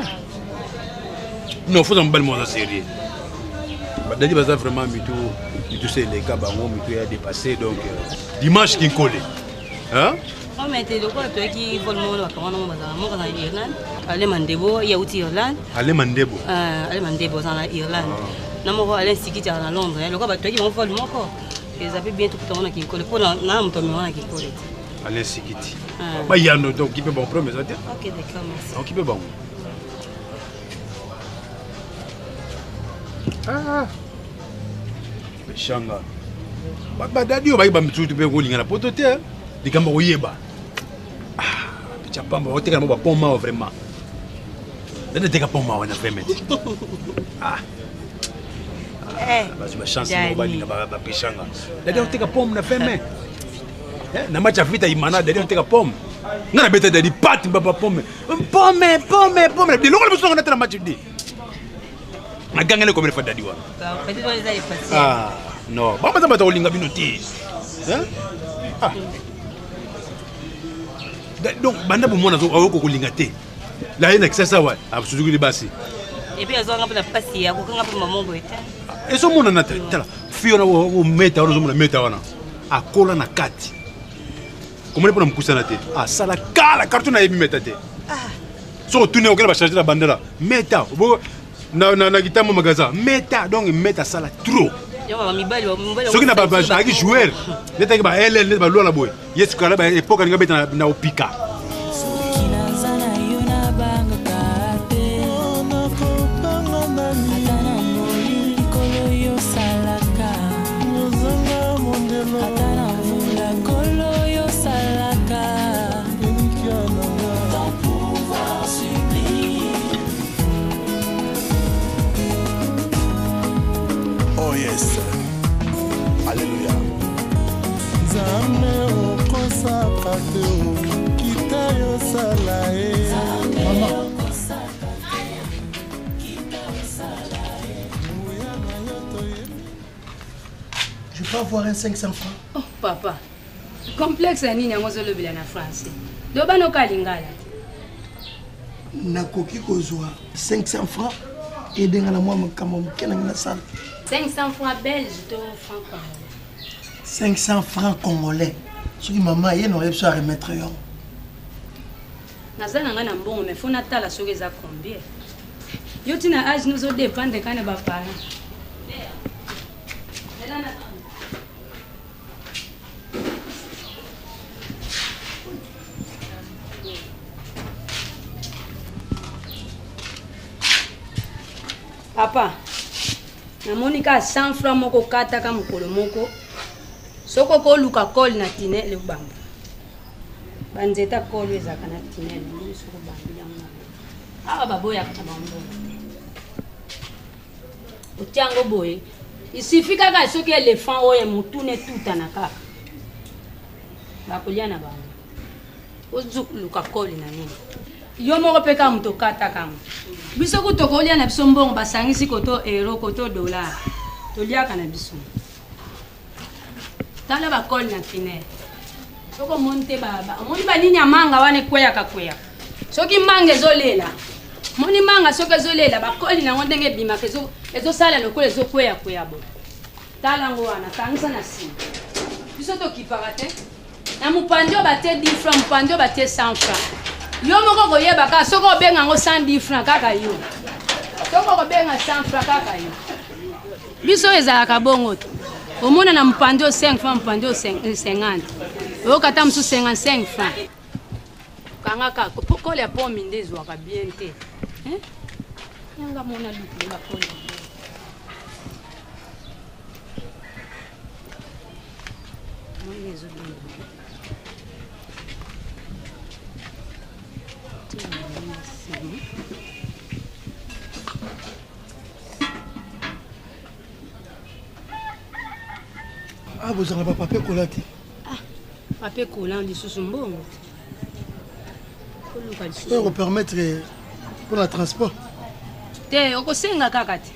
Non, faut en bel mot sérieux. Daddy baza vraiment mitou c'est les cas bango mitou a dépassé donc dimanche qui colle. Hein? On mettait le quoi toi qui vole mon là comment on va dans Irlande. Aller Mandebo, il y a aussi Irlande. Aller Mandebo. Aller Mandebo dans Irlande. Na mo aller sikiti à Londres. Le quoi toi qui vont vole mon corps. Ils avaient bien tout le temps qui colle. Pour na mto mwana qui colle. Aller sikiti. Ba yano donc qui peut bon premier ça. OK, d'accord, merci. Donc qui peut bon. Ah. Shanga. Ba daddy ba ba mtsutu pe ko lingana poto te. Dikamba oyeba. Ah, picha pamba oteka mo ba pomma vraiment. Dede teka pomma wana vraiment. Ah. Basi ba chance mo ba linga ba pishanga. Dede oteka pomma na femme. Na macha vita imana dede oteka pomma. Ngana beta dede pat ba pomma. Pomma. Di lokolo muso ngana tena match di. Nagangele comme le fait dadi wa. Ah, non. Ba ba olinga binoti. Hein? Ah. Donc banda bo mona zo awoko kolinga te. La ina kisasa wa, absuzuki libasi. Et puis azo ngapa na pasi ya ko ngapa mamongo ete. Eso mona na tala. Fio na wo meta wana zo mona meta wana. Akola na kati. Komone pona mkusana te. Ah sala kala kartu na yebi meta te. Ah. So tune okela ba charger la bandela. Meta. Na kitamo magaza. Meta donc meta sala trop. Soki na ba aki joueur neta ki ba elle neta ba lola boy yesu kala ba epoka ninga beta na opika Oh yes. Alléluia. Zame okosaka te kita yosala e. Maman. Je peux avoir un 500 francs. Oh papa. Complexe ya nini yango zolobela na français. Doba no kalingala. Nakoki kozwa 500 francs et denga na mwa makambo mokena na sala. 500 francs belges to francs congolais. 500 francs congolais. Ce qui maman y n'aurait pas à remettre yo. Nazana ngana mbongo mais faut natala soki za combien. Yo tina âge nous au dépendre kana ba parents. Papa, namoni ka 100 francs moko kata ka mokolo moko. Soko ko luka kol na tine le bamba. Banzeta kol ezaka na tine le soko bamba yango. Aba baboya ka bambo. Otiango boye. Isifi kaka soki éléphant oye mutune tuta na kaka. Bakolia na bamba. Ozu luka kol na nini. Yo moko peka mto kata kama. Biso ko tokolia na biso mbongo basangisi koto euro koto dollar. Tolia kana biso. Tala ba kol na tine. Soko monte baba. Moni ba nini manga wane kweya kakweya. Soki manga ezolela. Moni manga soki ezolela ba kol na ndenge bima kezo ezo sala lokolo ezo kweya kweya bo. Tala ngo wana tangisa na si. Biso to kiparate. Na mupandio ba te 10 francs, mupandio ba te 100 francs. Yo moko koyeba ka soko benga ngo 110 francs kaka yo. Soko ko benga 100 francs kaka yo. Biso ezalaka bongo to. Omona na mpande 5 francs, mpande 50. Yo kata msu 55 francs. Kanga ka ko le pomme ndezo ka bien te. Hein? Yanga mona luku la pomme. Mona ezo bien. vous avez pas papier collant. Papier collant, des sous bon. Pour vous permettre pour le transport. Te, okosenga kakati.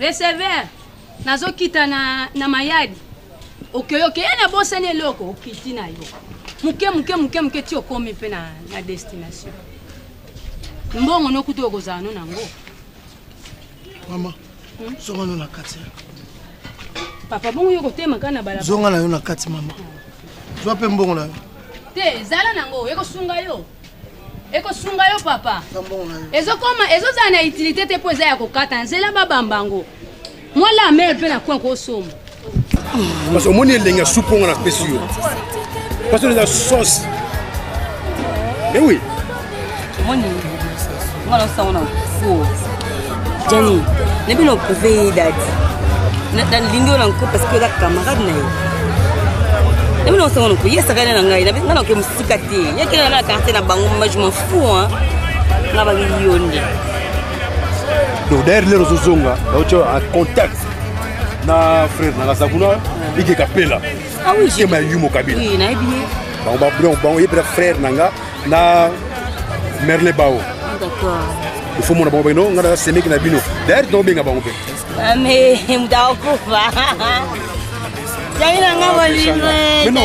Receveur, nazo kita na mayadi. Ok, na bossa ne loko, okiti na yo. Muke ti okome pe na destination. Mbongo no kuto okozana nango. Mama, zonga no na kati. Papa bongo yo kotema kana bala. Zonga na yo na kati mama. Zo pe mbongo na yo. Te, zala nango, eko sunga yo. Eko sunga yo papa. Ezo za na utilité te poza ya kokata nzela babambango. Moi la mère pe na kwa ko somo. Parce que mon est soupe on a spéciaux. Parce que la sauce. Mais oui. Mon on a ça on a. Jenny, ne bi no pove dad. Na lindo na ko parce que la camarade na yo. Ne bi no ça on ko yesa kana na ngai na bi ngana ko musika te. Yeke na carte na bango mais je m'en fous hein. Na ba yonde. Donc derrière les réseaux zonga, tu as un contact. Na frère na Sakuna, il est capella. Ah oui, c'est ma yumo kabila. Oui, na bien. Bon, il est frère nanga na Merle Bao. D'accord. Il faut mon bon non, ngana semé na bino. Derrière tomber nga bango pe. Ah mais mdao kufa. Yaina nga bolingwe. Mais non,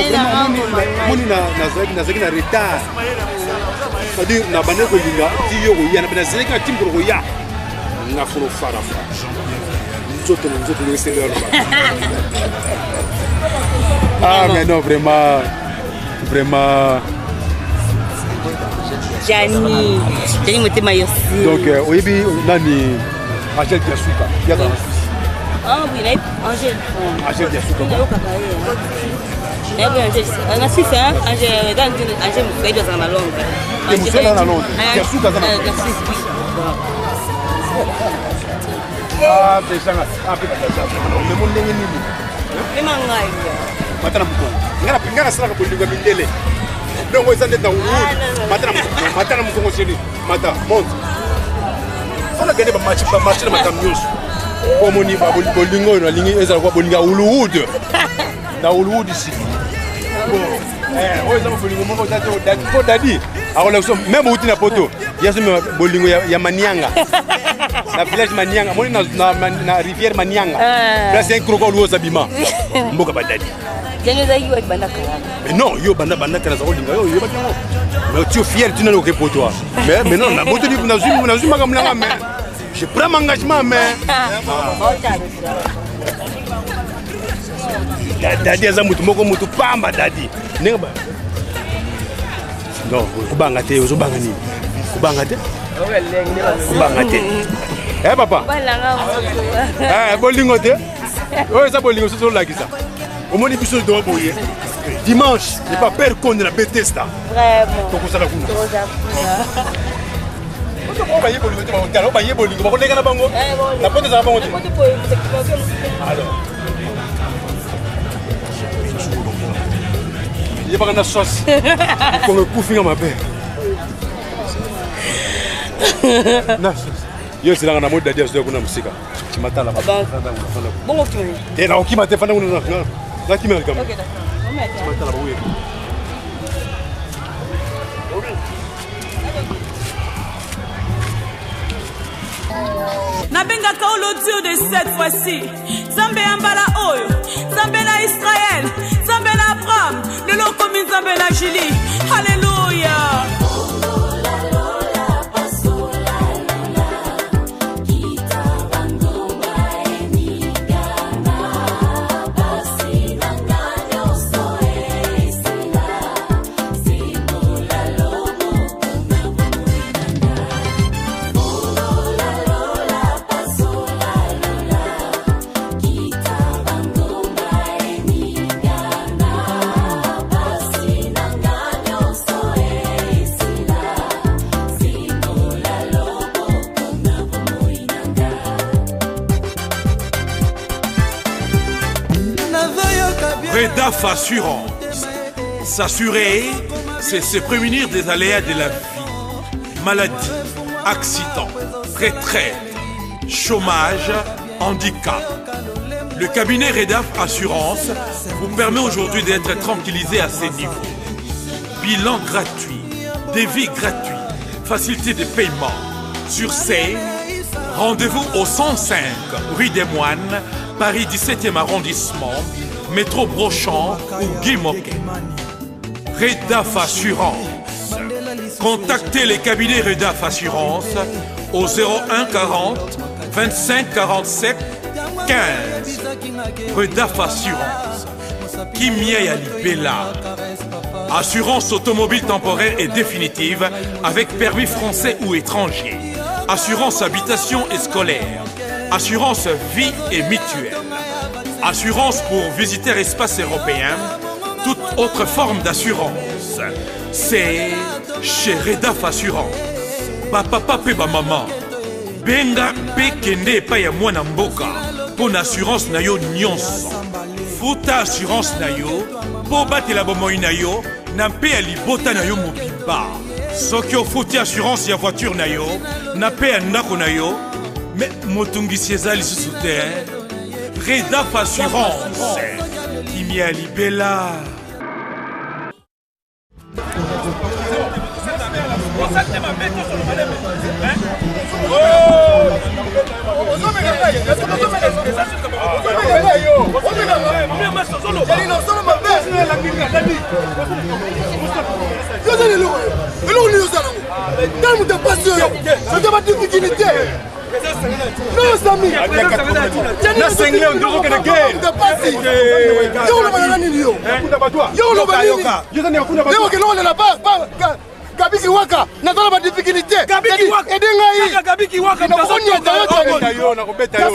moni na zaki na retard. C'est-à-dire na bande ko linga, ti yo ko ya na bana zaki na tim ko ya. Na furo fara. Ah mais non vraiment Jani motema yosi. Donc oyebi nani Angel Diasuka ya dans la Suisse. Ah oui, là Angel Diasuka. Na Suisse hein, Angel Moukaï dans la Londres. Angel dans la Londres. Diasuka dans la Suisse. Ah, c'est ça. Ah, le monde n'est ni. Mais mangai. Matana muko. Ngara sala ko ndinga mindele. Donc ça ndeta wu. Matana muko ngoseli. Mata monte. Fala gane ba match na matam news. Ko moni ba bolingo na lingi ezala ko bolinga Ulwood. Na Ulwood ici. Oyo zama bolingo moko tato dadi ko dadi. Akola so même uti na poto. Yaso bolingo ya Manianga. La village Manianga, moi na rivière Manianga. Là c'est un crocodile au Sabima. Mboka badadi. Mais non, yo banda kala za holding yo batango. Mais tu es fier tu n'as aucun pour toi. Mais non, na boto ni na zumi makamlanga mais je prends mon engagement mais. Dadi aza mutu moko mutu pamba dadi. Nenga. Non, kubanga te ozobanga nini? Kubanga te? Kubanga te. Eh papa. Bolingo te. Ouais ça bolingo c'est sur la guisa. Au moins biso do boye. Dimanche, n'est pas père con de la Bethesda. Vraiment. Donc ça la kuna. On va y bolingo te on va y bolingo ba koleka na bango. Na pote za bango te. Alors. Il y a pas de sauce. Pour le coup finir ma paix. Yo c'est là on a mode d'ailleurs de kuna musika. Tu m'attends là. Bon OK. Et là OK m'a fana kuna. Là qui m'a comme. OK d'accord. On met. Tu m'attends là oui. Nabengaka l'audio de cette fois-ci. Zambe Ambala Oyo, Zambe na Israël, Zambe na Abraham, le lot comme Zambe na Julie. Alléluia. Redaf Assurance. S'assurer, c'est se prémunir des aléas de la vie. Maladie, accident, retraite, chômage, handicap. Le cabinet Redaf Assurance vous permet aujourd'hui d'être tranquillisé à ces niveaux. Bilan gratuit, devis gratuit, facilité de paiement. Sur ces, rendez-vous au 105 rue des Moines, Paris 17e arrondissement, métro Brochamp ou Guy Moquet. Redaf Assurance. Contactez les cabinets Redaf Assurance au 01 40 25 47 15. Redaf Assurance. Kimia Yalibela. Assurance automobile temporaire et définitive avec permis français ou étranger. Assurance habitation et scolaire. Assurance vie et mutuelle. Assurance pour visiteurs espace européen. Toute autre forme d'assurance. C'est chez Redaf Assurance. Papa pe ba maman. Benga pe kende pa ya mwana mboka. Pour assurance na yo nyonso. Futa assurance na yo. Po batela bomoi na yo. Na pe ya libota na yo mobimba. Soki ofuti assurance ya voiture na yo. Na pe ya ndako na yo. Mais motungisi eza lisusu te. Redaf Assurance. Kimia Libela. Non, Samy. Na sengle on doit que guerre. De passer. Yo le banana ni yo. Yo le banana. Yo tani akuna bato. Yo que non la pas Gabiki waka na tola ba difficulté. Gabiki waka. Edenga Gabiki waka na konya tayo yo na kopeta yo.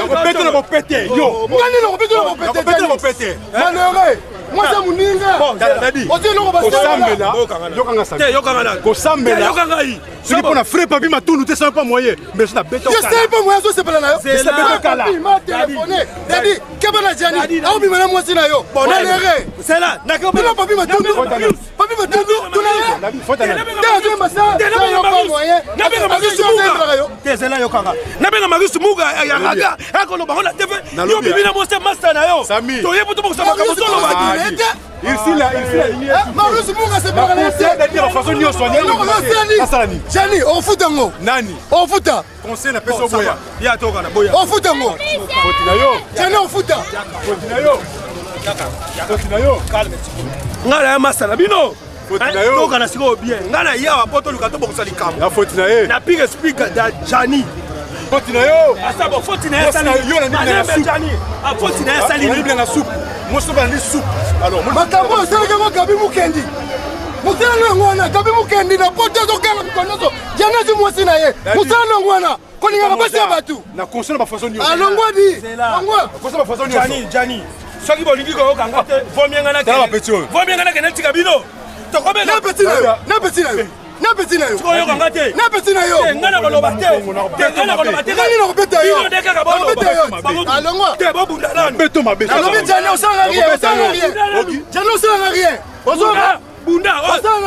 Kopeta na kopete yo. Ngani na kopeta na kopete. Kopeta na kopete. Malheureux. Moi c'est mon ninga. Bon, dadi. Oti no ba sambela. Yo kanga sa. Yo kanga na. Ko sambela. Yo kanga yi. Soki pona frais papi matunu te sans pas moyen. Mais je na beta. Je sais pas moyen so c'est pas na yo. C'est beta kala. Ma téléphoné. Dadi, kebana jani. Au bi mana moi sina yo. Malheureux. C'est là. Na ko papi matunu. Papi matunu. Tu faut aller. T'es massa. Yo pas moyen. Na benga Marius Muga. T'es là yo kanga. Na benga Marius Muga ya raga. Akolo ba hona teve. Yo bibi na mo se master na yo. To yebu to boxa makamoto lo ba. Ici là. Marius Muga c'est pas là. C'est de façon nyo soigner. Asani. Jani, on fout tango. Nani? On fout. Conseil na peso boya. Ya toka na boya. On fout tango. Fotina yo. Jani on fout. Fotina yo. Fotina yo. Calme. Ngala ya masala bino. Fotina yo. Toka na siko bien. Ngana ya wa poto lukato bokusa likambo. Ya fotina ye. Na pire speaker da Jani. Fotina yo. Asa bo fotina ya sali. Yo na nibla na soupe. Jani. A fotina ya sali. Nibla na soupe. Moso ba ni soupe. Alors, makambo sala ka Gabi Mukendi. Musana ngwana Gabi Mukendi na poto zo kala konozo. Jana zi mwasi na ye. Musana ngwana. Kolinga basi abatu. Na console ba façon yo. Alongwa di. Alongwa. Console ba façon yo. Jani. Soki bolingi ko kanga te. Vomienga na ke. Vomienga na ke na tika bino. Tokobe na petit na yo. Na petit na yo. Na petit na yo. Ko yo kanga te. Na petit na yo. Ngana ko loba te. Ngana ko loba te. Ngani no beta yo. Bino deka ka bono. Alongwa. Te bo bunda nanu. Beto ma beto. Alobi Jani osanga rien. Osanga rien. Jani osanga rien. Osanga Bunda,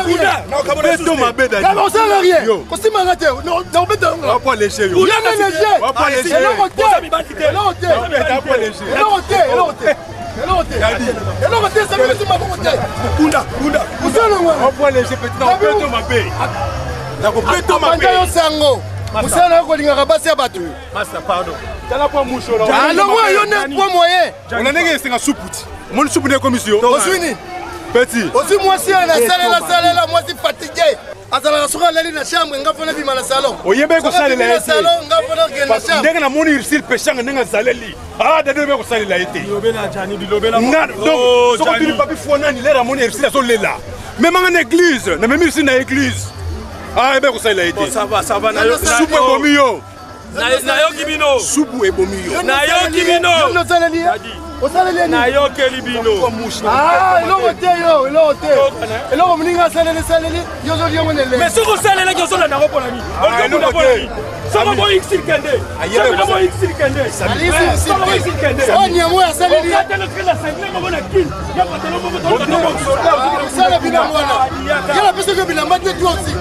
Bunda, non, comme beto ma beda. Non, ça n'a rien. Kosi mangate, non, non beto. On va pas lécher. On va lécher. On va pas lécher. Non, ça veut dire ma côté. Bunda, Bunda. Vous allez voir. On va lécher petit. Non, beto ma bé. D'accord, beto ma bé. Sango. Musana ko linga kabasi ya batu. Master, pardon. Tala po musho la. Alors ouais, yo ne po moyen. On a nenge singa souputi. Mon soupu de commission. Oswini. Petit. Aussi moi si on a salela moi si fatigué. Azala soka lali na chambre ngafona bima na salon. Oyembe ko salela na salon ngafona ke na chambre. Ndenge na moni irsil peshanga ndenge zaleli. Ah de be ko salela ite. Lobe na jani bi lobe na. Donc so ko tuli papi fona ni lera moni irsil so lela. Même en église, na même irsil na église. Ah be ko salela ite. Ça va na yo. Soupe bomio. Na yo kibino. Soupe e bomio. Na yo kibino. No saleli. Na yo kelibino. Ah, il a moninga saleli. Yo zo liyo monele. Mais soko saleli yo zo na ngopona ni. Soko mo exil kende. Soko mo exil kende. Soko mo exil kende. Oh nyamo ya sali ni. Kata le kila sangle mo na kin. Ya ko telo mo to. Sala bina mwana. Yala pesa ko bina mate tu aussi.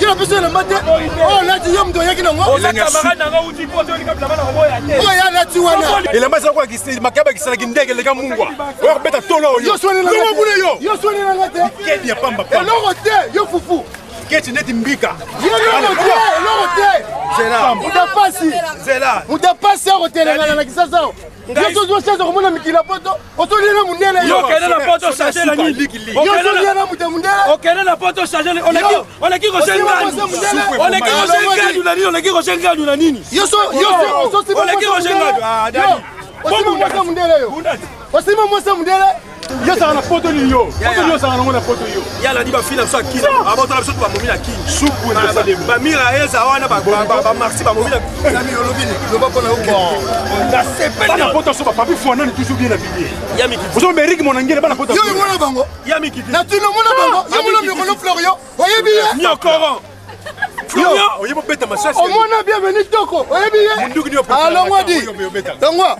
Yala pesa na mate. Oh là tu yom do yaki na ngo. O la camarade na ngo uti poto ni kabla bana ngo ya te. Oh ya la tu wana. Il m'a kwa kisi makaba kisala kindege le kamungwa. Wa beta tolo yo. Yo swani na ngate. Yo swani na ngate. Kedi ya pamba. Eloko te, yo fufu. Keti neti mbika. Eloko te. Zela. Mudapasi. Zela. Mudapasi ya hotelengana na kisasa. Yo so chaza komona mikila poto. Otoli na mundele yo. Yo kena na poto changer la nini. Yo so na mundele. O kena na poto changer on a qui resenga. On a qui resenga na nini, on a qui resenga na nini. Yo so on a qui resenga. Ah dadi. Osima mwasa mundele yo. Osima mwasa mundele. Yo ça na poto ni yo. Poto yo ça na poto yo. Ya la di ba fina so akina. Aba to la so ba momina kini. Supu na ça de. Ba mira eza wana ba merci ba momina. Nami olobini. Lo ba pona uko. Na sepe. Bana poto so ba papi fona ni toujours bien habillé. Ya miki. Vous avez Eric mon ngene bana poto. Yo mona bango. Ya miki. Na tu no mona bango. Yo mona mikolo Florian. Oyebi ye. Nyokoro. Florian, oyebo beta masasi. Omona bienvenue toko. Oyebi ye. Munduki ni opera. Alors moi dit. Donc moi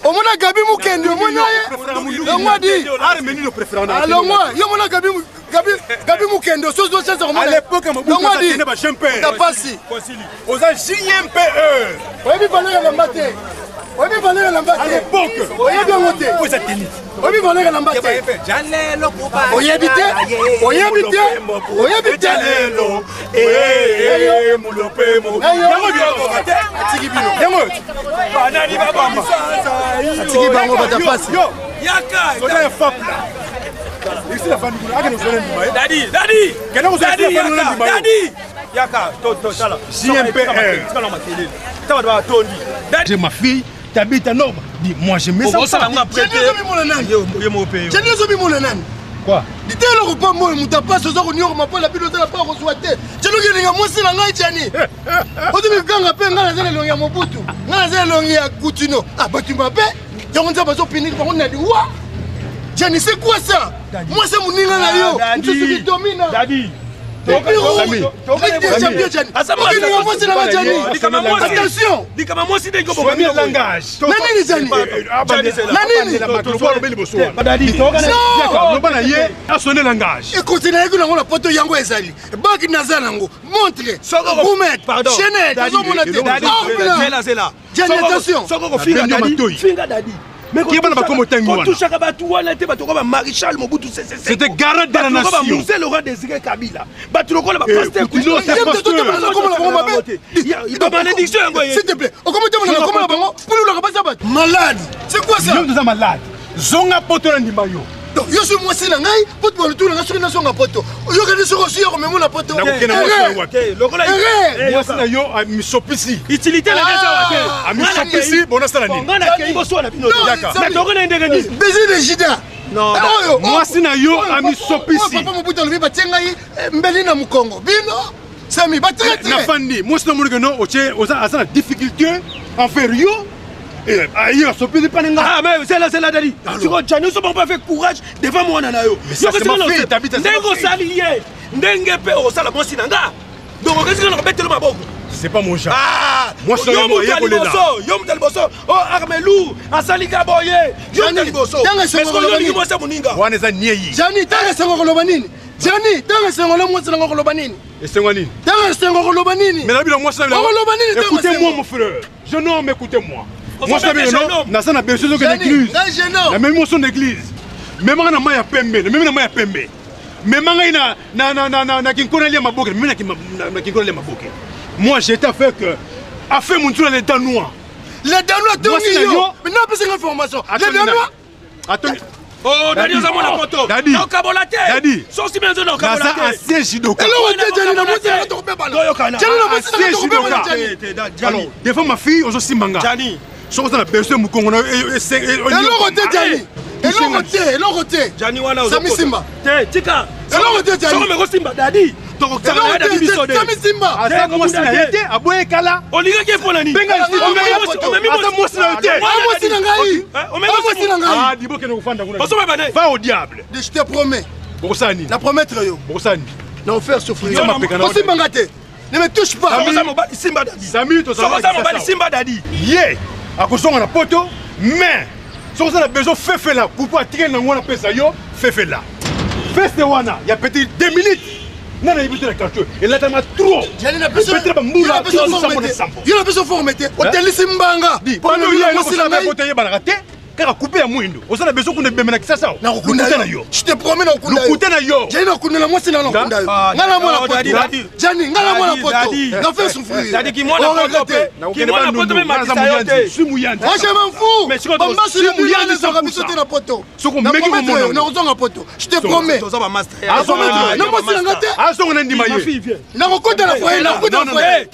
omona Gabi Mukende omona ye. Donc moi dit. Armeni no préférant. Alors moi, yo mona Gabi Mukende sozo chaza komona. À l'époque Donc moi dit. ba champion. Ta passi. Oza JMPE. Oyebi valeur na mbate. Oyebi valeur na mbate. À l'époque. Oyebi ngote. Oza teni. Oyebi valeur na mbate. Jalelo kuba. Oyebi te. Oyebi te. Oyebi te. Jalelo. Mulopemo. Yango bioko. atiki bino. Yango. Banani baba. Atiki bango bata passi. Yo. Yaka. Oza ya fapla. Ici la famille. Aga no zone ndima. Dadi. Kena ko zone ndima. Dadi. Yaka. To sala. JMPR. Sala makelele. Tawa ba tondi. J'ai ma fille. T'habites à Nord. Dis, moi je mets ça. Quoi? Dite le repas moi mutapa sozo ko nyoko mapola bino za pa ko swate. Tshelo ke linga mosi la ngai tshani. Odi mi kanga pe ngala za longi ya Mobutu. Ngala za longi ya Coutinho. Ah batu mbape. Yango nza bazo piniki pa ngona di wa. Tshani c'est quoi ça? Moi c'est moninga na yo. Ntsusu ki domina. Dadi. Attention! langage. Écoutez, la poto yango ezali. Bak nazanango. Montre. Boumet. Chenet. Zela. Attention. Finga dadi. Mais qui va comme Tango tout chaque batouane était battu comme maréchal Mobutu c'était garant de la nation c'est Laurent Désiré Kabila battu le rôle pasteur Coutinho s'il te plaît on comment pour le pas malade c'est quoi ça nous sommes malades zonga poto ndima yo yo suis moi c'est la ngai poto le tour na sur na songa poto yo ka sur aussi yo même na poto moi c'est na yo misopisi utilité la gaza wa misopisi bona sala nini ngana ke iboso na bino yaka na toko na ndenge ni bezi de jida non moi c'est na yo misopisi papa Mobutu le ba tenga yi mbeli na mukongo bino sami ba traité na fandi moi c'est mo no oche oza asa difficulté inférieur. Ah mais c'est là Dali. Tu vois Jani so pas fait courage devant moi na yo. Yo que c'est t'habites Ndengo salié. Ndenge pe o sala mosi nanga. Donc qu'est-ce que on bête le maboko. C'est pas mon genre. Ah, moi je suis Yo Mutaliboso. Oh Armelou, Asali Gaboye. Yo Mutaliboso. Est-ce que yo ngimo sa muninga? Wana za nieyi. Jani tanga sengo koloba nini? Jani tanga sengo le mosi nanga koloba nini? Et sengo nini? Tanga sengo koloba nini? Mais la bila moi ça. Écoutez-moi mon frère. Jeune homme, écoutez-moi. Moi je suis na besoin de l'église. La même motion d'église. Même na maya pembe, même na maya pembe. Même na kinkona lia maboke, même na kinkona lia maboke. Moi j'étais avec affaire mon tour les dents noirs. Les dents noirs mais non pas une information. Les dents noirs. Attendez. Oh, Dadi, on a mon photo. Dadi. Dadi. Sans si bien de non cabolate. C'est judoka. Alors, devant ma fille, on se manga. Jani. So on a besoin de Congo. Jani wana Sami Simba. Tika. Jani. So me Simba Dadi. Donc Sami Simba. Asa comment ça été aboye kala. Oliga ke pona ni. Ah, dibo ke no fanda kuna. Va au diable. Je te promets. Bosani. Na promettre yo. Bosani. Na faire souffrir. Simba ngate. Ne me touche pas. Simba Dadi. Sami, to Simba Dadi. Yé, à cause on a poto, mais si on a besoin de là pour pouvoir tirer dans le pesa yo, fais là. Fais ce wana, il y a peut-être 2 minutes. Non, non, il y a quelque chose. Et là, tu as trop. Il y a personne formée. Hôtel Simbanga. Pendant qu'il y a une personne car couper à Mouindo. On a besoin qu'on ait bien ça. Je te promets dans le Kunda. J'ai une Kunda la moi c'est dans le Kunda. Ngala moi la poto. Jani, ngala moi la poto. N'a fait souffrir. Dadi qui moi la poto. Qui moi la poto même Makisayote. Je mouyante. Moi je m'en fous. Mais Bamba c'est le mouyante ça va sauter la poto. Ce qu'on met qui mon na ozonga poto. Je te promets. Non moi c'est ngate. Azo on ndima ye. Na kokota la foyer, na kokota la foyer.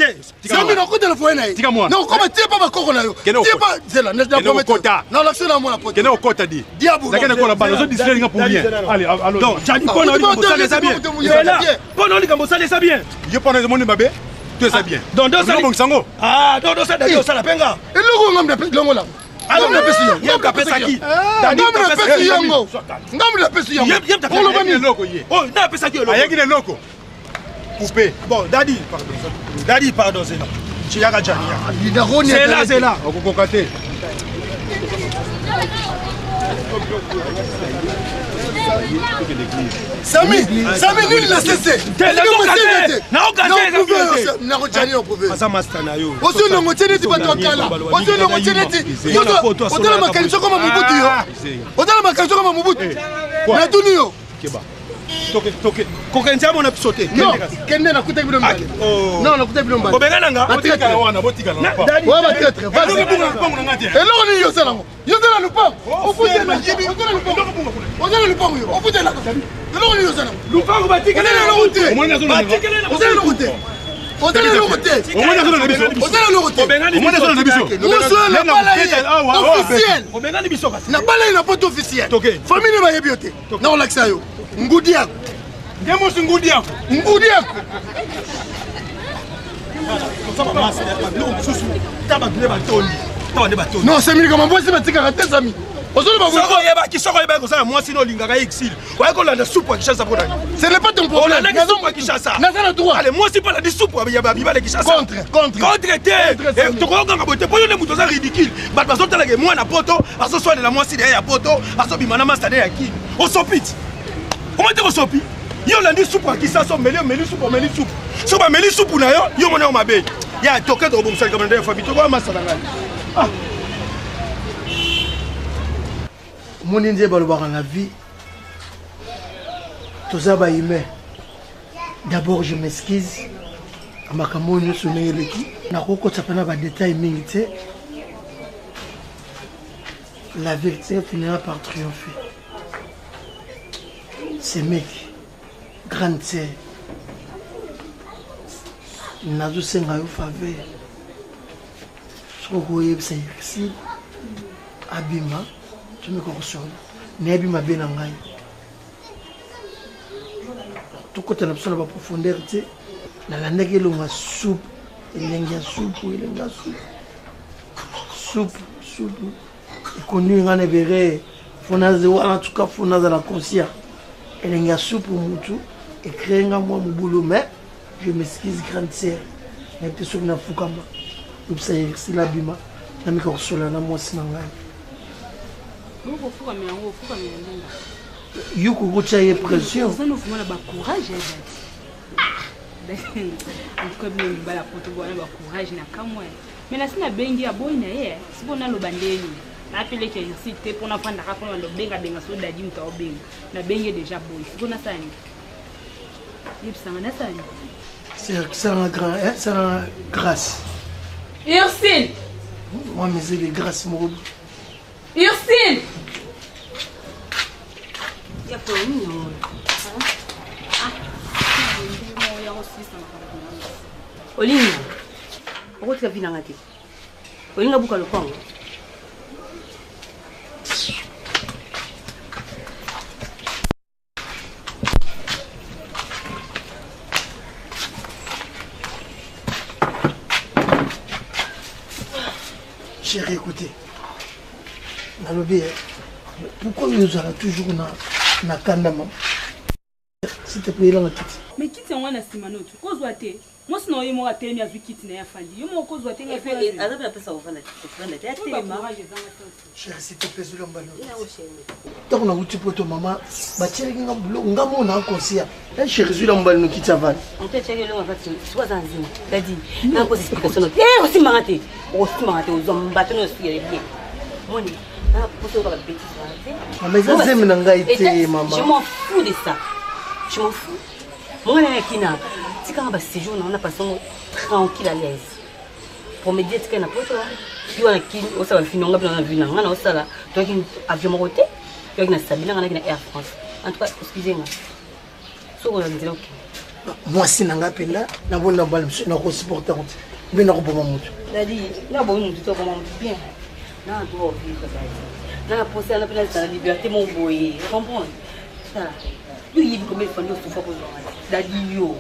Sami na kokota la foyer na ye. Na kokoma tie pa bakoko na yo. Tie pa zela na promets. Na l'action na moi la poto. Kene okota di. Diabo. Nakene ko la balo zo distraire nga pour rien. Allez, allons. Donc, Jani Pona oli kambosa les bien. C'est là. Pona oli kambosa les bien. Je prends les monde babé. Tu es bien. Donc ça bon sango. Ah, donc ça Dadi ça la penga. Et le ngam de longo la. Alors on appelle ça. Yem ka pesa ki. Dadi ka pesa ki yango. Ngam de pesa yango. Yem ta pesa ki loko ye. Oh, na pesa ki loko. Ayeki ne loko. Coupé. Bon, Dadi, pardon. Dadi, pardon, c'est là. Chiyaga Jani. C'est là. On kokate. Sami, nul n'a cessé. Kokenza mona pisote. Non, kende na kuta bilomba. Non, na kuta bilomba. Bobengana nga. Botika wana, botika na. Wa ba tetre. Va le pongo na ngati. Elo ni yo sala ngo. Yo sala lu pam. O fute na jibi. O sala lu pam. O sala lu pam yo. O fute na. Elo ni yo sala. Lu pam batika na lo route. Batika na. O sala lu route. O sala lu route. O mona sala na biso. O sala lu route. O mona sala na biso. Muso na bala officiel. O bengani biso ka. Na bala ina poto officiel. Famille ba yebiote. Na on laksa yo. Ngudi yako. Demo ngudi yako. Ngudi yako. Non, c'est mieux comme moi, c'est ma tigre à tes amis. Ce n'est pas ton problème. Allez, moi, c'est pas la soupe. Contre. C'est ridicule. Moi, la poto, à ce soir de la moitié derrière la poto, à ce bimanama, c'est-à-dire à qui? Au sopit. Comment tu es au sopit? Yo landi soupe qui ça sont mêlé soupe mêlé soupe. So ba mêlé soupe na yo mona o mabe. Ya toke to bom sali comme ndé fa bito ko masala ngai. Ah. Mon indé ba dans la vie. Tout ça ba humain. D'abord je m'excuse. Amakambo ñu sonné leki. Na koko tsapana ba détail mingi té. La vérité finira par triompher. Ces mecs grande sœur nazo senga yo faveur soko yebisa ici abima tu me corruption mais abima bena ngai to kota na psona ba profondeur te na la ndeke longa soupe elenga soupe ikonu ngane bere fonaze wana tuka fonaza la conscience elle a soupe pour mutu et créer un moi mon boulot mais je m'excuse grande sœur mais tu sais na fukamba donc c'est la bima na mi ko sola na moi sinanga non faut fuka mais on fuka mais yuko gocha ye pression ça nous faut la courage en tout cas bien bala poto bona ba courage na kamwe mais na sina bengi ya boy na ye sibona lo bandeni appelé que ici te pour n'apprendre à raconter le benga so dadi mta obenga na benga déjà boy bona sani yep sana sani c'est un grand c'est un grâce Ursine moi mais c'est grâce mon Ursine ya pour nous Olinga okotika vina ngati Olinga buka le kongo Chérie, écoutez, pourquoi nous allons toujours na kandama? S'il te plaît, là, mais qui t'es moi na simano tu cause waté Moi sinon il m'a tellement à vite quitter n'a fandi. Il m'a cause voter n'a fait. Alors la personne va faire la Chérie, s'il te plaît, Zulamba. Donc, on a eu pour maman. Bah, tiens, on a mon inconscient. Et chérie, Zulamba, nous quitte avant. On peut checker le fait, soit dans une. T'as dit, n'a pas explication. Eh, aussi maraté. Aussi maraté aux hommes battent nos filles bien. Moi, ah, pour ça, on va la bêtise. Mais ça, c'est mon maman. Je m'en fous de ça. Je m'en fous. Moi, on est qui n'a. Si quand on va séjour, on a passé tranquille à l'aise. Pour me dire que n'a pas toi. Tu as qui au ça va finir on a vu on a ça là. Toi qui avion roté, toi qui na Sabina on a qui na Air France. En tout cas, excusez-moi. So on a dit OK. Moi si nanga penda na bonda bal na ko supporter on. Mais na ko boma mutu. Dadi, na bon mutu to boma bien. Na to vivre ça. Na penser à la place de la liberté mon boy. Tu comprends? Ça. Lui il comme il faut nous souffrir pour Dadi yo.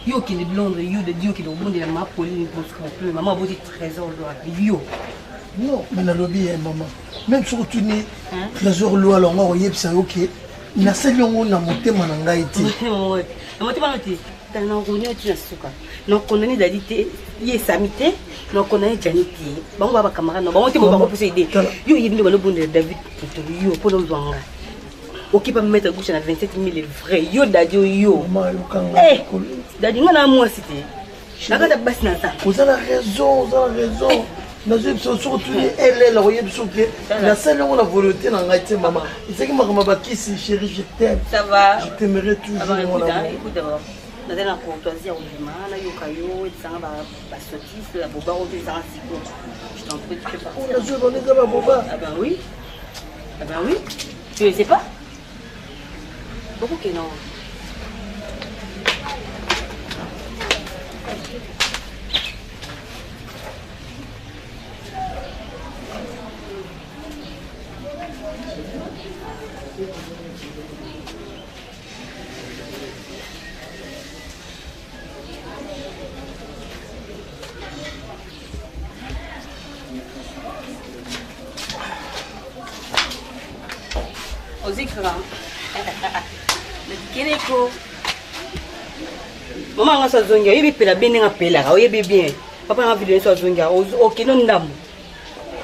Yo qui est blonde, yo de Dieu qui est au bout de la main Pauline pour se compter. Maman a beau dire trésor là. Yo. Non, mais na lobby maman. Même si tu n'es trésor loi là on va ça OK. Na sali on na motema na ngai ti. Na motema na ti. Tana ngoni tu na suka. Na konani dadi te, ye samite, na konani janiti. Bango baba camarade, bango te mo ba ko poser aider. Yo yindi ba no bonde David pour yo pour nous zwanga. OK pas me mettre gauche na 27 000 vrai. Yo dadi yo. Eh, dadi ngana moi c'était. Nakata basi na ça. Vous avez raison, vous avez raison. Nous sommes surtout elle est là, vous voyez, la seule où on a volonté dans la tête, maman. Et c'est que ma maman qui si chérie, je t'aime. Ça va. Je t'aimerai toujours. Écoute d'abord. Nous avons la courtoisie au Jima, la yokayo, et ça va sortir, la boba au désert. Je t'en prie, tu sais pas. Oh, la joie, on est dans la boba. Ah ben oui. Ah ben oui. Tu ne sais pas? Beaucoup que non. Ozikra. Lekeleko. Maman nga sa zonga, yebi pela bene nga pela, o yebi bien. Papa nga video so zonga, o kino ndambo.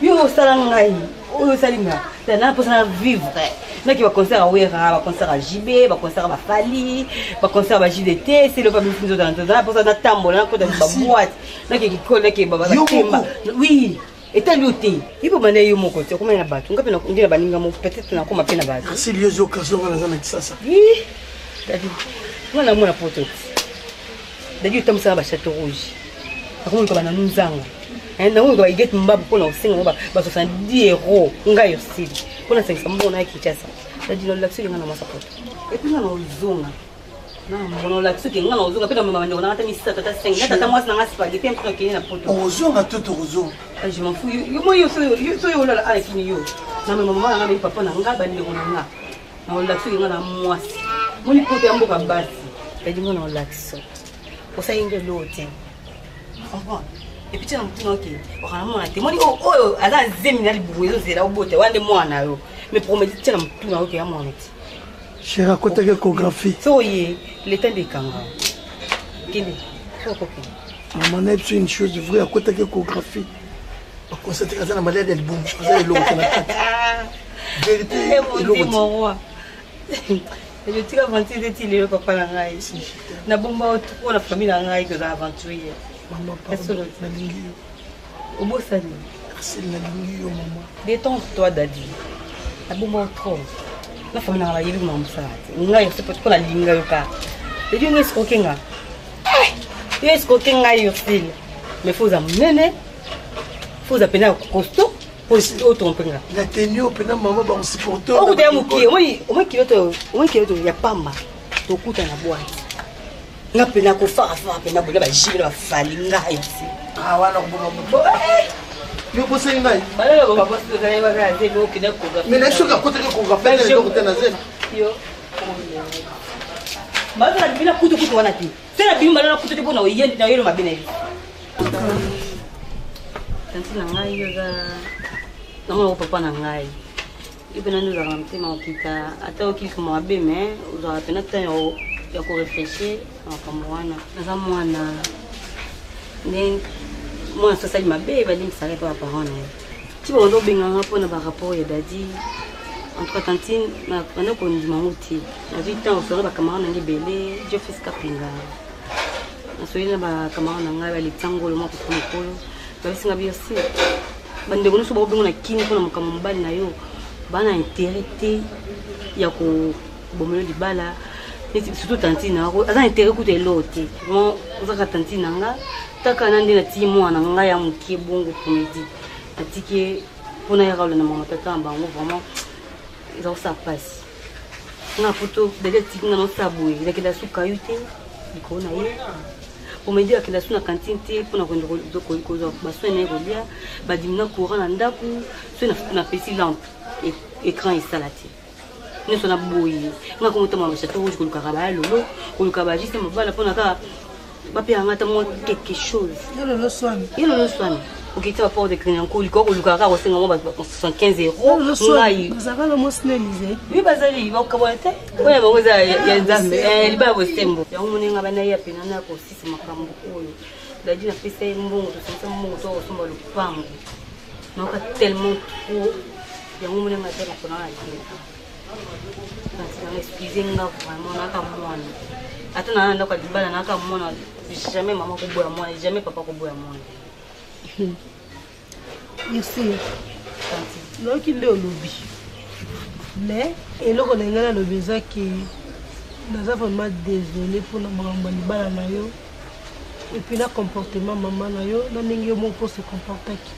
Yo sala ngai, o salinga. Tana posa vivre. Na ki ba concert a Wera, ba concert a JB, ba concert ba Fali, ba concert ba JDT, c'est le pas plus dans tout. Na posa na tambo, na ko da ba boîte. Na ki ko na ki ba ba temba. Oui. Et t'as lutté. Il faut mener mon côté. Comment il a battu? On peut dire la baninga peut-être na comment peine battu. C'est les occasions on a jamais ça. Oui. T'as dit. Moi na mona poto. D'ailleurs tam ça ba château rouge. Comment ko bana nzanga. Na ngo ba get mbabu ko na usinga ba 70 euros ngai yosili. Kuna 500 mbona kichasa. D'ailleurs no laksuli ngana masa poto. Et puis na uzunga. Na mbona laksuli ngana uzunga pena mama ndona hata misisa tata senga tata mwasi na ngasi pa getem kwa kile na poto. Uzunga toto uzunga. Je m'en fous. Yo là à qui yo. Na maman na papa na nga bandi ko na nga. Na lakso nga na mwasi. Moni pote ambo ka basi. Edi mo na lakso. O sa inge lote. Comprends? Et puis tu na mtu noki. O kana mo na te. Moni o ala zemi na libuzo zela obote wande mwana yo. Mais promet tu na mtu na oki ya mwana ti. Chérie, côté échographie. So ye, l'état des kanga. Kende. Ko ko. Maman a une chose vraie à côté échographie. On s'est casé la maladie del boom. Vous avez l'eau qui est vérité. C'est mon roi. Je tire aventure de tirer le papa na ngai. Na bomba autour la famille na ngai que za aventurier. Maman pardon. Na lingi. Au beau salut. C'est na lingi yo maman. Détends-toi Dadi. Na bomba autour. La famille na ngai yebi maman ça. Ngai c'est pas ko la linga yo ka. Le Dieu n'est pas kenga. Est-ce que kenga yo style. Mais faut amener. Faut appeler un costaud pour autre penga. La tenue au pena maman ba on supporter. O de amuki, o kiloto ya pamba. To kuta na boîte. Na pena ko fa pena bola ba jibe ba falinga ici. Ah wana ko bomo. Yo bosse ngai. Bala ba bosse ngai ba ga de ko kina ko ga. Mais na shuka côté ko ga fa le ko tena zena. Yo. Bala bila kutu wana ti. Tena bimba na kutu bona o yendi na yelo mabine. Tanti na ngai yoga na mo papa na ngai ibena ndu za mtema okita ata okiki mo abe me uza pena tanya o ya korefléchir makambo wana naza mwana nde mwana so asali mabe balimbisaka mpe baparent na ye ti bakondo obenganga mpona barapport ya dadi en tout cas tantine banda kondimango te nazwi temps osona bacamarade nange ebele jofisika penga nasoyeli na bacamarade na ngai baletiangolo mwa koko mokolo babisinga biosi bandeko nyonso baobengo na kini mpona makambo mobali na yo bana intérêt te ya kobomela libala surtout tantine aza intérêt kuta elo te mo ozaka tantine na nga taka na nde natiki mwana na ngai ya mokie bongo comédie natiki mpona yaka na mama tata na bango vraiment eza kosala mpasi nga poto dadi atiki nga nosa boye nakenda suka yo te likolo na ye comédie akenda su na kantine te mpona kozwa basoin na ye kolia badimina courant na ndako so napesi lampe écran esala te nyonso na boye nga komotama bachateau rouge kolukaka baya lolo koluka bajiste mobala mpona kaka bapeyanga ata mwa quelque chose ye lolo swami okiti baport de crinanko likoa kolukaka kaka kosenga mwa 75 euros ngai oui bazali bakabona te oyo bango eza ya nzambe libaya bosembo yango monenga bana ye apena na kosisa makambo oyo dadi napesa ye mbongo tosomisa mbongo to kosomba lopango naoka tellement trop yango monenga te bakona na kina nanga excuse nga vraiment naka mwana ata na ndako ya libala naka mwana jamais mama koboya mwana jamais papa koboya mwana merci loki nde olobi mais eloko na ngai nalobi ezaki naza vraiment désolé mpona makambo ya libala na yo epuis na comportement mama na yo na ndenge yo moko mpo se comportaki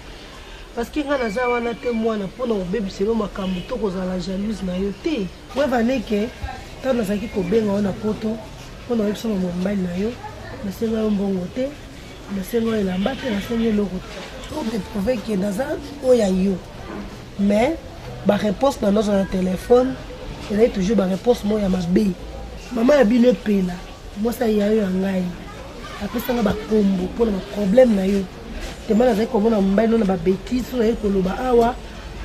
parce que ngai naza wana te mwana mpona kobebiselo makambo to kozala jalouse na yo te wevaneke ntango nazalaki kobenga yo na poto mpona oyebisa mama mobali na yo nasenga yo mbongo te nasenga yo elamba te nasenga eloko te o detrouve ke naza oyo yo mais baréponse na nozo na telefone ezali toujours baréponse moko ya mabe mama ya bino epela mwasi aya yo ya ngai apesanga bakombo mpona baproblème na yo tema nazali komona mobali no na babétise so nazali koloba awa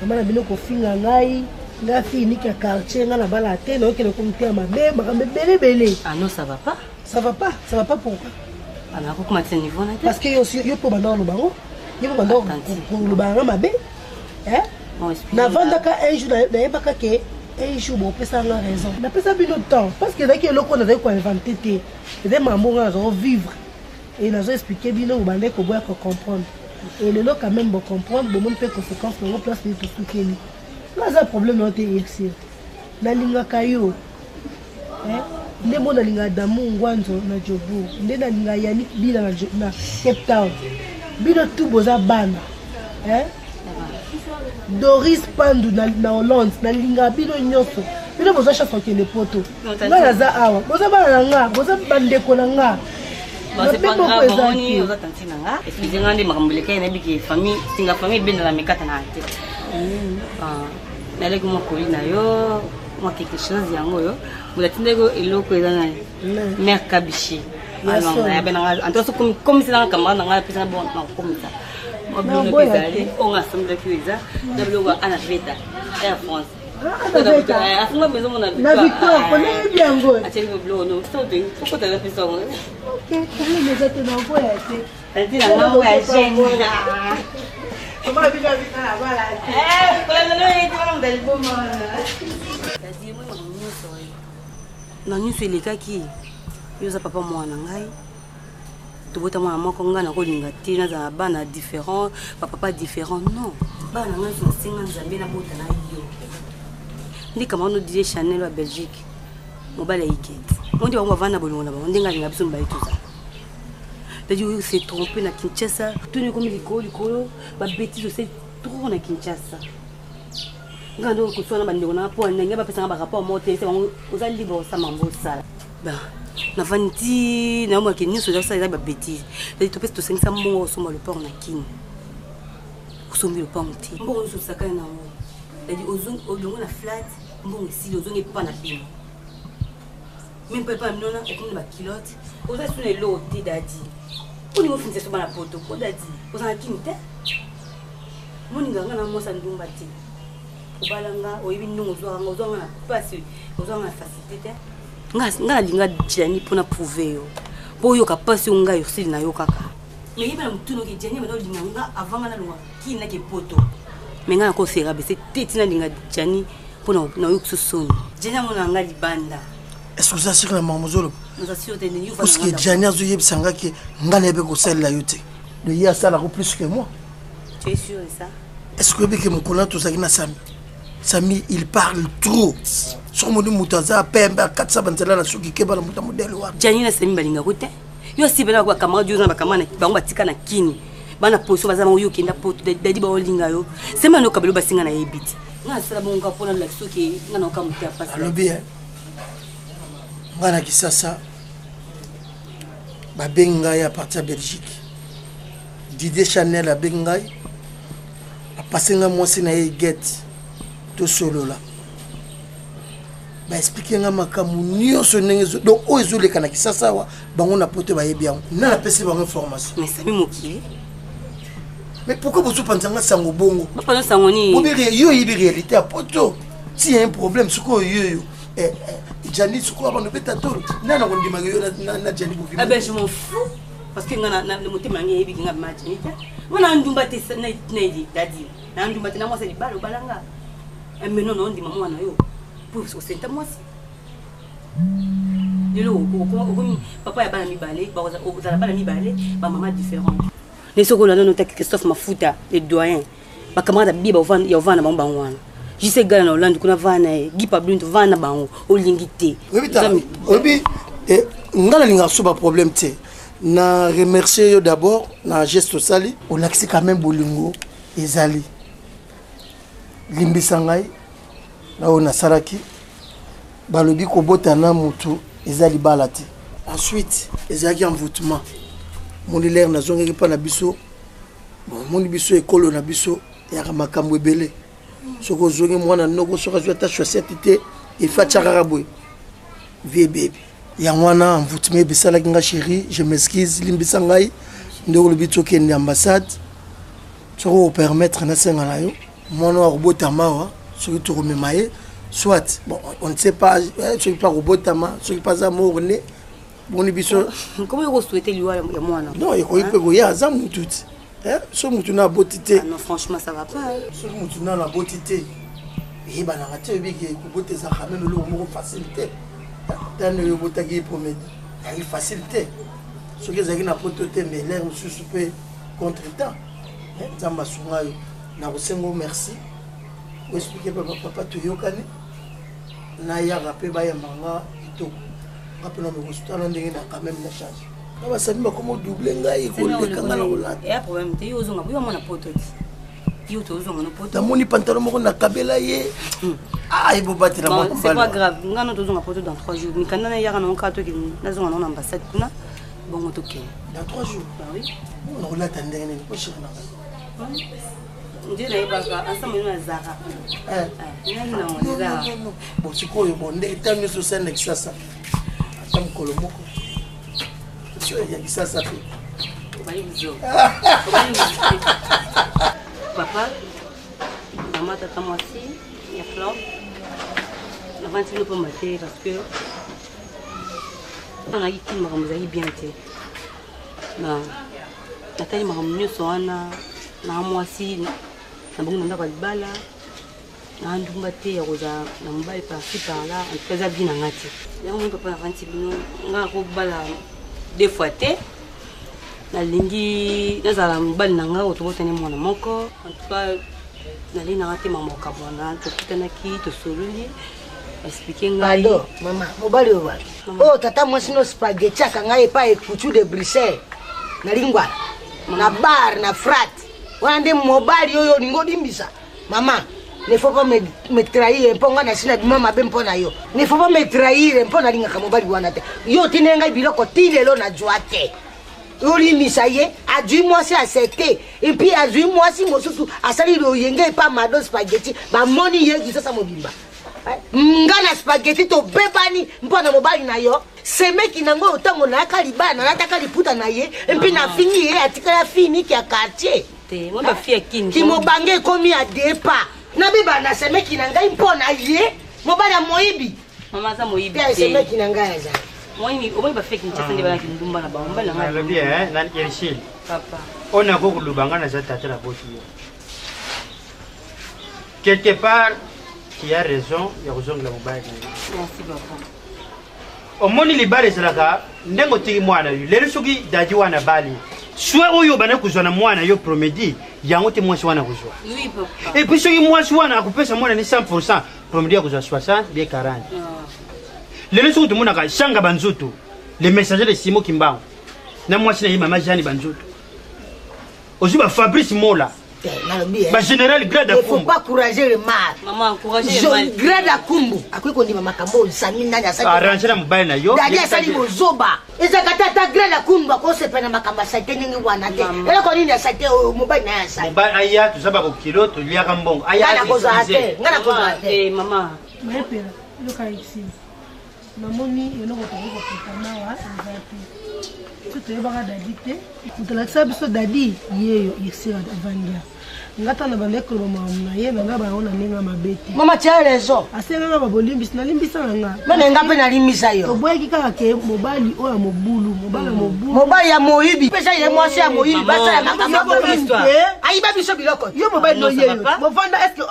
mama na bino kofinga ngai nga fille niki ya quartier nga na bala te naokende komite ya mabe makambo ebelebele non ça va pas ça va pas pourquoi parce que yo mpo banda koloba ngo yo mpo banda koloba nga mabe navandaka un jour nayebaka ke un jour bopesanga raison napesa bino temps parce que ezalaki eloko nazali koinvente te ezali mambo nga nazoko vivre et nazo expliquer bino bobandaki koboya kocomprendre et lelo quand même bocomprendre bomoni mpe conséquence nango place nini tosukeli naza problème nao te exir nalingaka yo nde mbo nalinga damu ngwanzo na jobour nde nalinga yanik bina na Cape Town bino tu boza bana Doris Pandu na Hollande nalinga bino nyonso bino boza chance okende poto nga naza awa boza bana na nga boza bandeko na nga excusez-moi nde makambo lekai nayebiki famille singa famille ebendela mikata na te naleki mokoli na yo mwa quelque chose yango oyo molatindeko eloko eza na mare kabishi antoso komiselanga camarade na ngai apesanga bo nakokomisa mabino ezali onga asamblaki oyo eza na biloko ana veta ya france afunga maison mona na victoire koneyebi yango atieli biloko no sokotala pesa yango eza te na voya te tati na ngango ya gene na nyonso elekaki yo oza papa mwana ngai tobota mwana moko ngai nakolinga te nazala bana différent bapapa différent non bana ngai nasenga nzambe nabota na yo ndi kamano die Chanel wa Belgique mobali ya ikete mondi bango bavanda bolongo na bango ndenge alinga biso mibali toza tadi oyo se trompe na Kinshasa toni komi likolo babétise ose trop na Kinshasa nga ndo koswana bandeko na po ndenge bapesanga barapport moko te bango oza libre osama mbo osala navandi ti naomaki nyonso eza babétise tadi topesi tosengisa mbongo osomba lopango na kini osombi lopango te mbongo nyonso osakani nango tadi ozongo na flat mbongo esili ozongi epa na bino même pas pas non on ba kilote oza sur les lots te dadi oni mo finisa so bana poto ko dadi oza na kinte moni nganga na mo sa ndumba te obalanga oyibi ndungu zo nga na pasi oza na facilité te nga linga Gianni pona prouver yo po yo kapasi nga yo sili na yo kaka mais yeba mutuno ke Gianni bano linga nga avant nga na longa kina ke poto mais nga ko fera be c'est tetina linga Gianni pona na yo kusoni Gianni mona nga libanda est-ce que ça sur la mamozolo nous assure de nous parce que Gianni azo yebisanga ke nga lebe ko sel la yote le ya sala ko plus que moi tu es sûr de ça est-ce que be ke mokona to sakina Sami il parle trop sur mon mutaza pemba 400 bantela na suki ke bala muta modèle wa Gianni na Sami balinga kote yo sibela kwa camarade yo na bakamana bango batika na kini bana poso bazama yo kenda poto dadi ba olinga yo sema no kabelo basinga na yebiti nga sala bonga pona la suki nga na kamuta pasi alors bien ngana kisasa ba benga ya partir Belgique Didier Chanel a benga a passer moi si na get to solo là ba expliquer nga makamu nyonso ndenge donc o ezoleka na kisasa wa bango na poto ba yebi yango na la pesi bango information mais Sami mokili mais pourquoi vous pensez nga sango bongo pas sango ni yo yibi réalité à poto si y a un problème ce ko yo Gianni ce ko avant de beta tolo na ko ndima yo na Gianni bo ah ben je m'en fous parce que nga na motema ngi yebi nga match ni ta mona ndumba te na di dadi na ndumba te na mo se libalo balanga mais non on dit maman na yo pour c'est moi si lelo papa ya bana mibale ba za bana mibale ba maman différent les sokola non ta Christophe Mafuta les doyens ba camarade bi ba vana ya vana ba wana jise gala na Hollande kuna vana Guy Pablo vana bango olingité obi ngala linga so ba problème te na remercier yo d'abord na geste sali o laxi quand même bolingo ezali limbisangai na ona saraki balobi ko botana mutu ezali balati ensuite ezaki envoûtement moni l'air na zongi pa na biso bon moni biso ekolo na biso ya makambo ebele soko zongi mwana noko soka zo ta chaussette te e fatchara boy vie bébé ya mwana envoûtement bisala kinga chérie je m'excuse limbisangai ndoko lobito kende ambassade soko permettre na senga na yo mwana wa robotama wa soki to rememaye soit bon on ne sait pas soki pas robotama soki pas amour né boni biso comment vous souhaitez lui ya mwana non iko ipe go ya za mututi so mutu na botité non franchement ça va pas so mutu na botité et ba na raté bi ke ko boteza quand même le mot facilité dans le botaki promède il facilité so que zaki na pototé mais l'air monsieur peut contretemps nzamba sunga yo na kosengo merci vous expliquer papa to yokani na ya rapé ba ya manga ito rapena me hospital ndenge na quand même la charge na ba sami ba comme doubler ngai ko le kanga na ola et problème te yo zonga yo mona poto yo to zonga no poto ta moni pantalon moko na kabela ye ah ibo batira mo c'est pas grave ngano to zonga poto dans 3 jours ni kana na yaka na onka to ki na zonga na ambassade kuna bon to ke dans 3 jours bah oui on rola tandenge ni ko shirna ndiye na ibaka ensemble na Zara non bon sikoyo bon ndenge tami so sene kisasa atam kolomoko sio ya kisasa pe bali bizo papa maman tata moi aussi il y a Flore la vente ne peut mater parce que on a dit makambo zali bien te na natali makambo nyoso wana na mwasi na bongo ndako libala na ndumba te ya koza na mobali par-ci par-là en tout cas ça bien ngati yango mon papa na vanti bino nga ko bala deux fois te na lingi nazala mobali na nga otobotani mwana moko en tout cas nali na ngati mama okabona tokutanaki tosololi expliquer ngai mama mobali oyo oh tata mwasi no spaghetti akanga epa ekutu de Bruxelles na lingwa na bar na frat wana nde mobali oyo lingo dimbisa mama ne faut pas me trahir mponga na sina bima mabe mpona yo ne faut pas me trahir mpona linga ka mobali wana te yo tinenga biloko tilelo na joate olimbisa ye adui mwasi asete et puis adui mwasi mosusu asali lo yenge pa mado spaghetti ba moni ye kisasa mobimba ngana spaghetti to bebani mpona mobali na yo semeki nango otango na kalibana na takaliputa na ye et puis na fini ye atikala fini ki a quartier te mo ba fie kini ki mo bange komi a depa na biba na semeki na ngai mpona ye mobali ya moibi Maman ça moi ibi. C'est mec qui n'engage ça. Moi il au moins il va faire Kinshasa ndi bana kindumba na ba mbala nga. Le bien nan Yerishil. Papa. On a beaucoup de lubanga na tata la boti. Quelque part qui a raison, il y a raison de la mobile. Merci papa. Omoni libale zelaka ndengo tiki mwana yu lelo soki dadi wana bali soit oyo bana kuzwana mwana yo promedi yango te mwasi wana kuzwa. Oui papa. Et puis soki mwasi wana akupesa mwana ni 100% promedi ya kuzwa 60 bien 40. Lelo soki tumuna ka shanga banzutu le messager de Simo Kimbangu na mwasi na mama Jani banzutu ozuba Fabrice Mola ba général grade à Kumbu. Il ne faut pas encourager le mal. Maman, encourager le mal. Grade à Kumbu. Après qu'on dit maman Kambo, Sami Nanya Sati. Arranger la mobile na yo. Dadi Sali Bozoba. Et ça kata ta grade à Kumbu ko se pena makamba Sati ningi wana te. Et ko ni Sati o mobile na Sati. Mobile aya tu saba ko kilo to lia kambongo. Aya. Ngana ko za te. Ngana ko za te. Eh maman. Mais père, le cas ici. Namoni eloko ko kokana wa Nzati. Tout est baka dadi te. Utalakisa biso dadi yeyo yesira avangia. Ngata na bande ko mama na ye na ba ona ninga mabeti. Mama tia raison. Asenga na bolimbisa na limbisa nga. Mena ngape na limbisa yo. To boyeki kaka ke mobali o ya mobulu, mobali mobulu. Mobali ya moyibi. Pesa ye mwasi ya moyibi. Basa ya makamba ko histoire. Ayiba biso biloko. Yo mobali no yeyo. Bovanda est-ce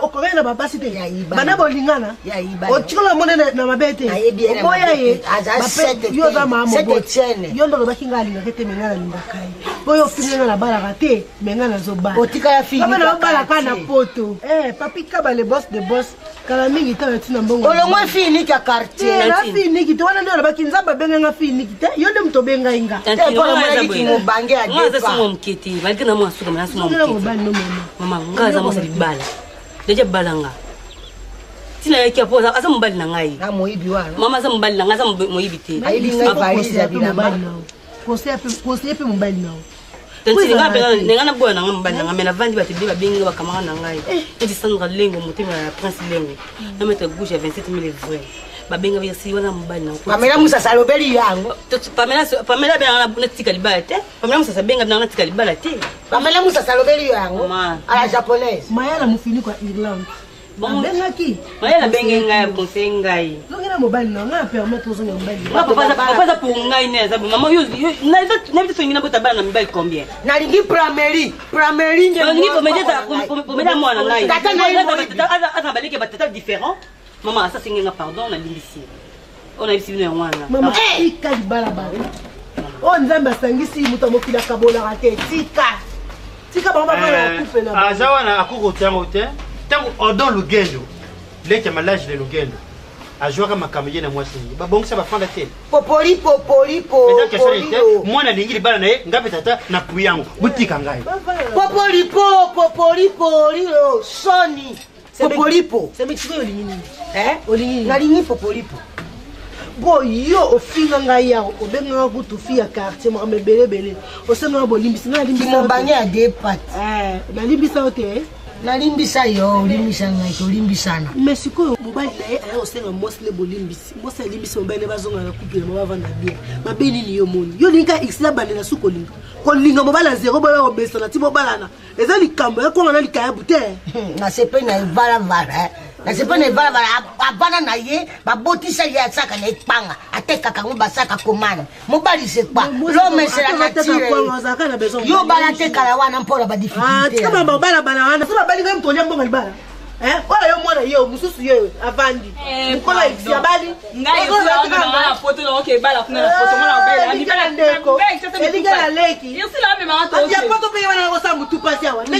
okorena ba basi te yayiba. Bana bolingana. Yayiba. O chikola mone na mabete. Boya ye. Yo za mama moboti. Yo ndo ba kinga linga kete mengana linga kai. Boyo finga na bala kate mengana zo ba. Otika Kama na bala kana poto. Papi kaba le boss de boss. Kala mingi ta tina mbongo. Olongwa fini ka quartier. Na fini ki to wana ndo bakinza ba benga nga fini ki te. Yo ndo mtobenga inga. Kwa mwana ki mo bange a depa. Ngaza sumo mketi. Malika na mwa suka mana sumo mketi. Mama ngaza mwa bala. Deja balanga. Tina yake hapo asa mbali na ngai. Na moibi wana. Mama asa mbali na ngai asa moibi te. Aibi ngai valise ya bilamba. Conseil pe mbali nao. Tanti ngana bwana ngambana ngamela vandi batibili babinga bakamara na ngai. Eti Sandra Lengo mutima ya Prince Lengo. Na mettre gauche à 27000 francs. Babenga bisi wana mbali na ko. Pamela Musa salobeli yango. Pamela bena na tika libala te. Pamela Musa sabenga na tika libala te. Pamela Musa salobeli yango. À la japonaise. Mayala mufini kwa Irlande. Bon benga ki. Mayala benga ngai conseil ngai. Zongina mobile na nga permettre ozonga mobile. Papa za pour ngai ne za maman yo na vite songina bota bana mobile combien? Na lingi primary nge. Lingi pomeda mwana ngai. Tata ngai. Ata balike batata différent. Maman ça singa pardon na limbisi. On a ici venu mwana. Maman tika libala bari. O nzamba sangisi muta mokila kabola rate tika. Tika ba ba ba coupe na. Azawana akuko tango te. Tango odon lugendo. Leke malage de lugendo. Ajua kama kamye na mwasi. Babongisa bafanda te. Popoli. Mwana lingi libala na ye ngape tata na puyango. Butika ngai. Popoli Sony. Popolipo. C'est mes chiko olingini. Olingini. Na lingi popolipo. Bo yo ofinga ngai ya obenga kutu fi ya quartier mo mebele. Osenga bo limbisa na limbisa. Mo bangi a deux pattes. Na limbisa ote. Na limbisa yo, limbisa ngai to limbisana. Mais siko mobile na ye aya osenga mosle bo limbisi. Mosa limbisi mobile bazonga na kupila mo bavanda bien. Mabeni ni yo moni. Yo linga xla bandela suko linga. Ko linga mobile zero bola obesa na ti mobile na. Eza likambo ya ko na likaya bute. Na sepe na ivala vara. Na sepe na ivala vara abana na ye babotisa ye saka na ipanga. Ateka kango basaka komana. Mobile c'est pas. L'homme c'est la nature. Yo bala teka la wana mpona ba difficulté. Tika mama bala wana. Saba bali ngai mtonya mbonga libala. Wala yo mwana yo mususu yo avandi. Mukola iksi abali. Ngai yo na photo na okay bala kuna na photo mwana bala. Ni bala ndeko. Eliga la leki. Yesi la me mama to. Ya photo pe wana ko sambu tu pasi awa. Ya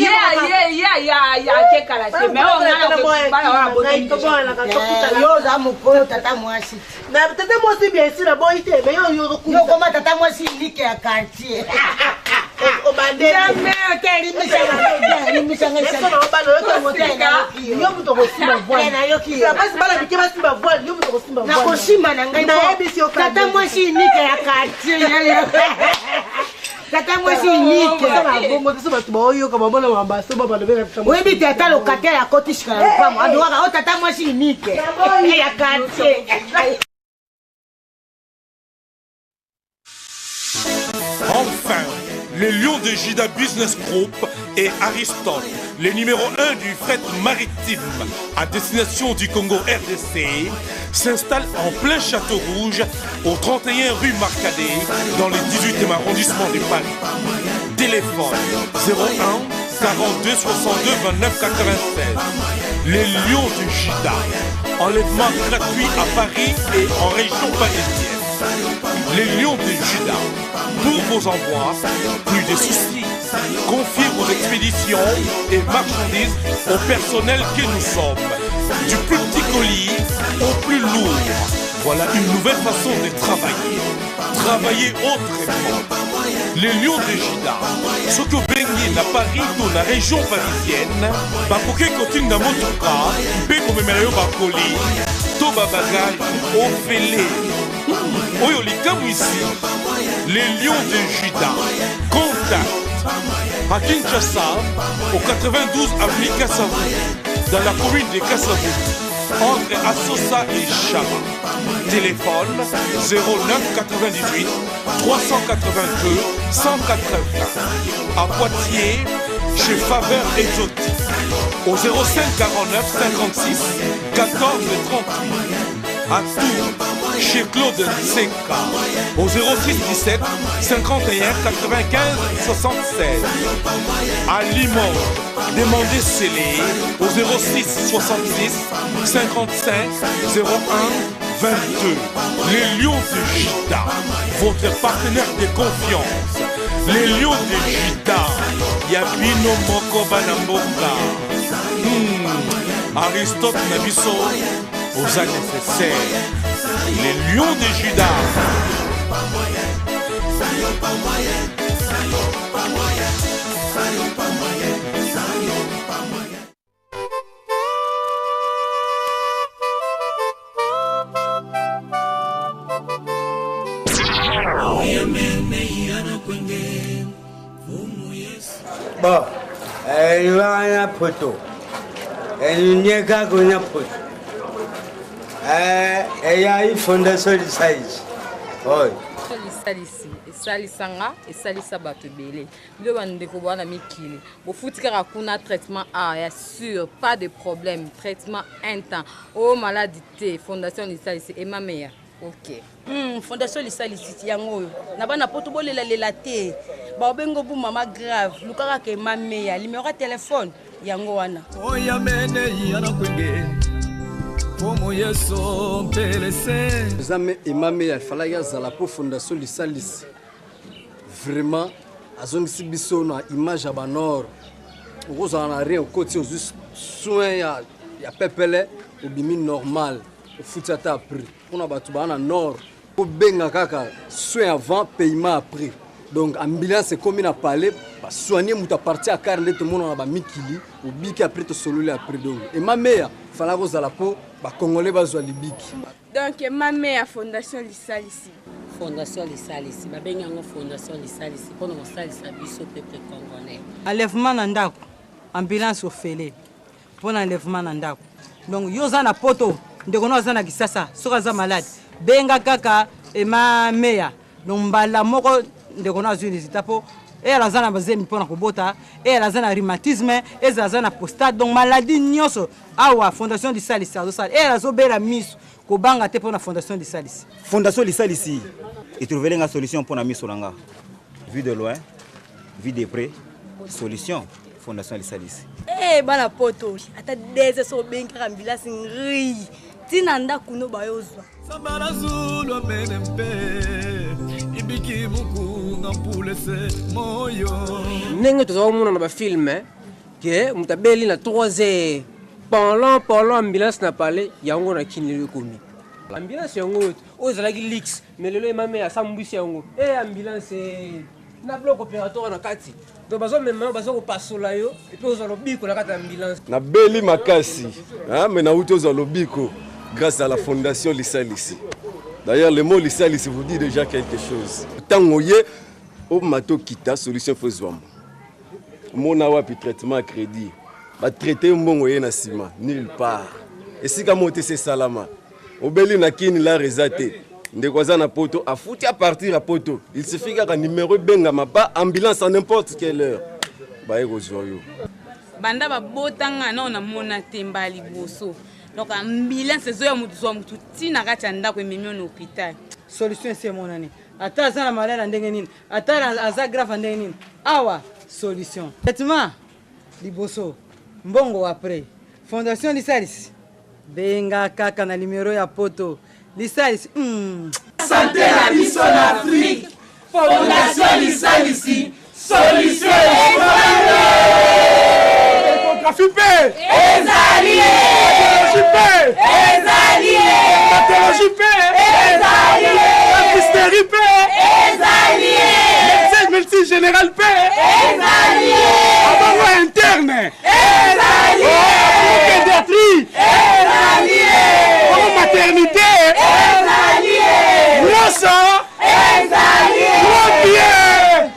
keka la se. Me o ngana ko bala wana bote to bala ka to kuta yo za mukolo tata mwasi. Na tata mwasi bien sûr la boy te me yo ko. Yo koma tata mwasi like ya quartier. Obande. Ya me okeli misanga. Yo muto ko simba voile. Na yo ki. Ya basi bala bikema simba voile. Yo muto ko simba voile. Na ko simba na ngai. Na ebisi yo tata mwasi nike ya quartier. Tata mwasi nike. Bongo tso batu ba oyo kama bona mamba so baba lo beka. Webi tata lo katela ya kotishika la pamu. Adoka o tata mwasi nike. Ya quartier. Enfin, les Lions de Juda Business Group et Aristote, les numéro 1 du fret maritime à destination du Congo RDC, s'installe en plein Château Rouge, au 31 rue Marcadet, dans le 18e arrondissement de Paris. Téléphone 01 42 62 29 96. Les Lions de Juda. Enlèvement gratuit à Paris et en région parisienne. Les Lions de Juda. Pour vos envois, plus de soucis. Confiez vos expéditions et marchandises au personnel que nous sommes. Du plus petit colis au plus lourd. Voilà une nouvelle façon de travailler. Travailler autrement. Les Lions de Juda. Ce que Bengi na Paris dans la région parisienne, bakoke koting na motoka, mpe komemela yo bakoli, to babagage ofele. Oyo likamu ici. Les Lions de Juda. Contact à Kinshasa, au 92 avenue Kassavou, dans la commune de Kassavou, entre Assosa et Chaba. Téléphone 09 98 382 180. À Poitiers, chez Faveur Exotique. Au 05 49 56 14 38. À Tours, chez Claude Nsenka. Au 06 17 51 95 76. À Limoges, demandez scellé au 06 66 55 01 22. Les Lions de Juda, votre partenaire de confiance. Les Lions de Juda, Yabino Moko Banamboka. Aristote Nabiso, aux ans nécessaires. Les Lions de Juda. Bon, il va y avoir photo. Il n'y a qu'à connaître photo. Il y a une fondation de Saïs. Oui. esalisanga esalisa bato ebele bilo bandeko bwana mikili bofutikaka kuna traitement ya sûr pas de problème traitement un temps o maladie te fondation lisalisi emameya ok fondation lisalisi yango oyo na bana poto bolela te babengo bu mama grave lukaka ke emameya numéro ya téléphone yango wana oyamene yana kwenge Pomo yeso mpelese Zame imame ya falaya zala po fondation lisalisi vraiment azongisi biso na image ya banor okozala na rien okoti ozwi soin ya pepele obimi normal ofuti ata après mpona bato baa na nord obenga kaka soin avant paiement après donc ambulance ekomi na palais basoigne moto aparti ya kare nde tomona na bamikili obiki après tosololi après donc emameya fala kozala po bakongole bazwa libiki donc emameya fondation lisalisi fondation lisalisi babengi yango fondation lisalisi mpona kosalisa biso peuple congolais enlèvement na ndako ambulance ofele mpona enlèvement na ndako donc yo oza na poto ndeko no aza na kisasa soki aza malade benga kaka emameya donc mbala moko ndeko no azwi résultat mpo eyala aza na bazemi mpona kobota eyala aza na rhumatisme ezala aza na prostate donc maladie nyonso awa fondation lisalisi azosala eyala azobela miso kobanga te mpona fondation lisalisi fondation lisalisi etrouvelenga solution mpona miso na nga vu de loin vu de près solution fondation lisalisi bana poto ata deze so bengi kaka ambulance ngri tina ndako no bayozwa Sambara zulu mene mpe ibiki mukunga mpulese moyo ndenge tozomona na bafilme ke mutabeli na 3 heures pendant ambulance na pale yango na kinelo ekomi ambulance yango oyo ezalaki lix mais lelo emame asambwisi yango ambulance na bloc opératoire na kati donc bazomema bazokopasola yo epuis ozwa lobiko na kati ya ambulance nabeli makasi mais nauti ozwa lobiko grâce à la fondation Lisalisi. D'ailleurs, le mot Lisalisi vous dit déjà quelque chose. Tant au mato kita solution fozwam. Mon awapi traitement à crédit. Va traiter mbongo ye na sima nulle part. Et si ka monter c'est salama. Obeli na kini la rezate. ndeko aza na poto afuti à partir à poto. Il suffit qu'un numéro bengama pas ambulance à n'importe quelle heure. Baye kozwa yo. Banda babotanga na ona mona temba liboso. Donc ambulance zo ya mutu zo mutu tina kati ndako ememi na hôpital. Solution c'est mon année. Ata za na malala ndenge nini? Ata aza grave ndenge nini? Awa solution. Traitement liboso. Mbongo après. Fondation Lisalis. Benga kaka na numéro ya poto. Lisalis. Santé la biso en Afrique. Fondation Lisalis. Solution Échographie paix. Ezali. Pathologie paix. Ezali. Pathologie paix. Ezali. Hystérie paix. Ezali. Médecine générale paix. Ezali. Abongo interne. Ezali. Pédiatrie. Ezali. Maternité. Ezali. Rosa. Ezali. Pierre.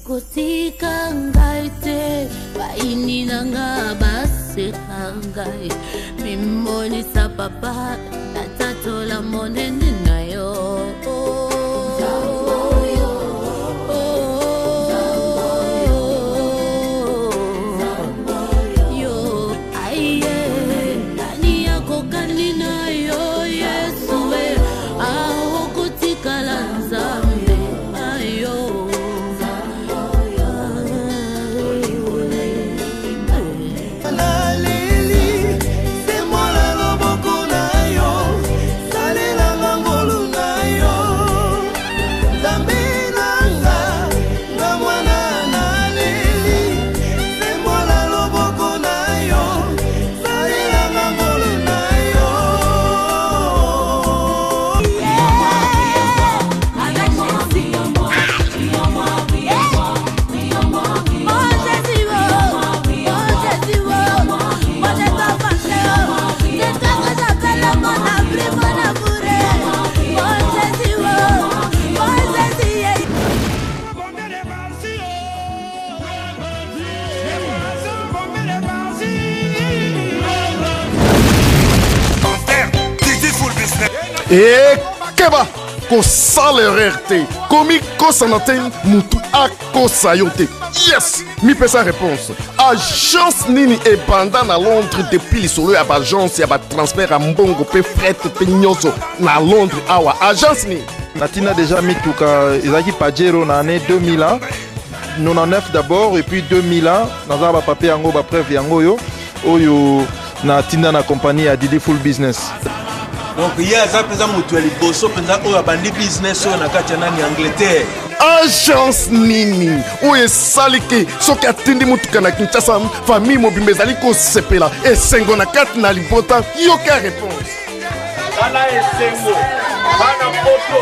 Kotika ngai te baini nanga baseka ngai mimonisa papa natatola monene na yo Et keba kosala erreur te komi kosana te mutu akosa yo te. Yes, mi pesa réponse. Agence nini ebanda na Londres depuis lisolo ya bagence ya batransfert ya mbongo pe fret pe nyonso na Londres awa. Agence nini natina déjà mituka ezalaki pajero na année 2000 99 d'abord et puis 2000 naza bapapier yango bapreuve yango oyo na tinda na compagnie ya Didi Full Business. Donc hier aza mpenza moto ya liboso mpenza oyo abandi business oyo na kati ya nani Angleterre. Agence nini oyo esali ke soki atindi motuka na Kinshasa famille mobimba ezali kosepela esengo na kati na libota yoka réponse. Tala esengo bana poto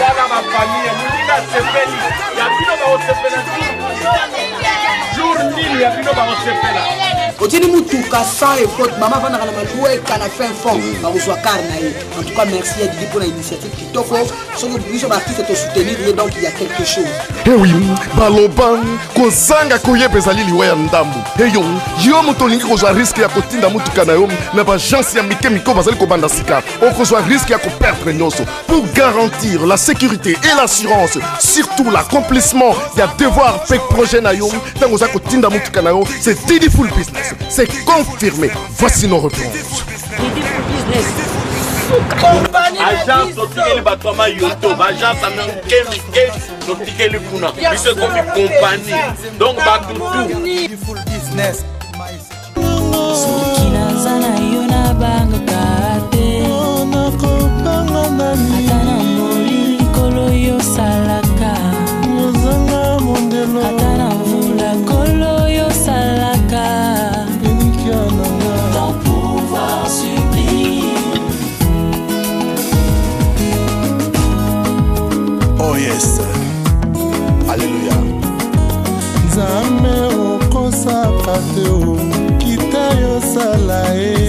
bana bafamille moninga asepeli ya bino baosepela jour nini ya bino baosepela otini mutuka sans écoute maman va na malou et kana fin fond ba kozwa car na ye. En tout cas merci à Didi pour l'initiative kitoko soki biso ba artiste to soutenir donc il y a quelque chose. Eh oui baloban kozanga koyeba ezali liwa ya ndambu eyo yo moto olingi kozwa risque ya kotinda mutuka na yo na bagence ya mike miko bazali kobanda sika okozwa risque ya koperdre nyonso. Pour garantir la sécurité et l'assurance surtout l'accomplissement ya devoir pek projet na yo ntango oza kotinda mutuka na yo c'est Didi Full Business. C'est confirmé. Voici nos réponses. agence otikeli bato ama yoto bagence amekemike notikeli kuna biso ekomi kompani donc batutu soki naza na yo nabangaka te ata na moli likolo yosalaka ata na mvula kolo yosalaka. Oh yes. Alléluia. Nzambe okosaka te o kita yosala e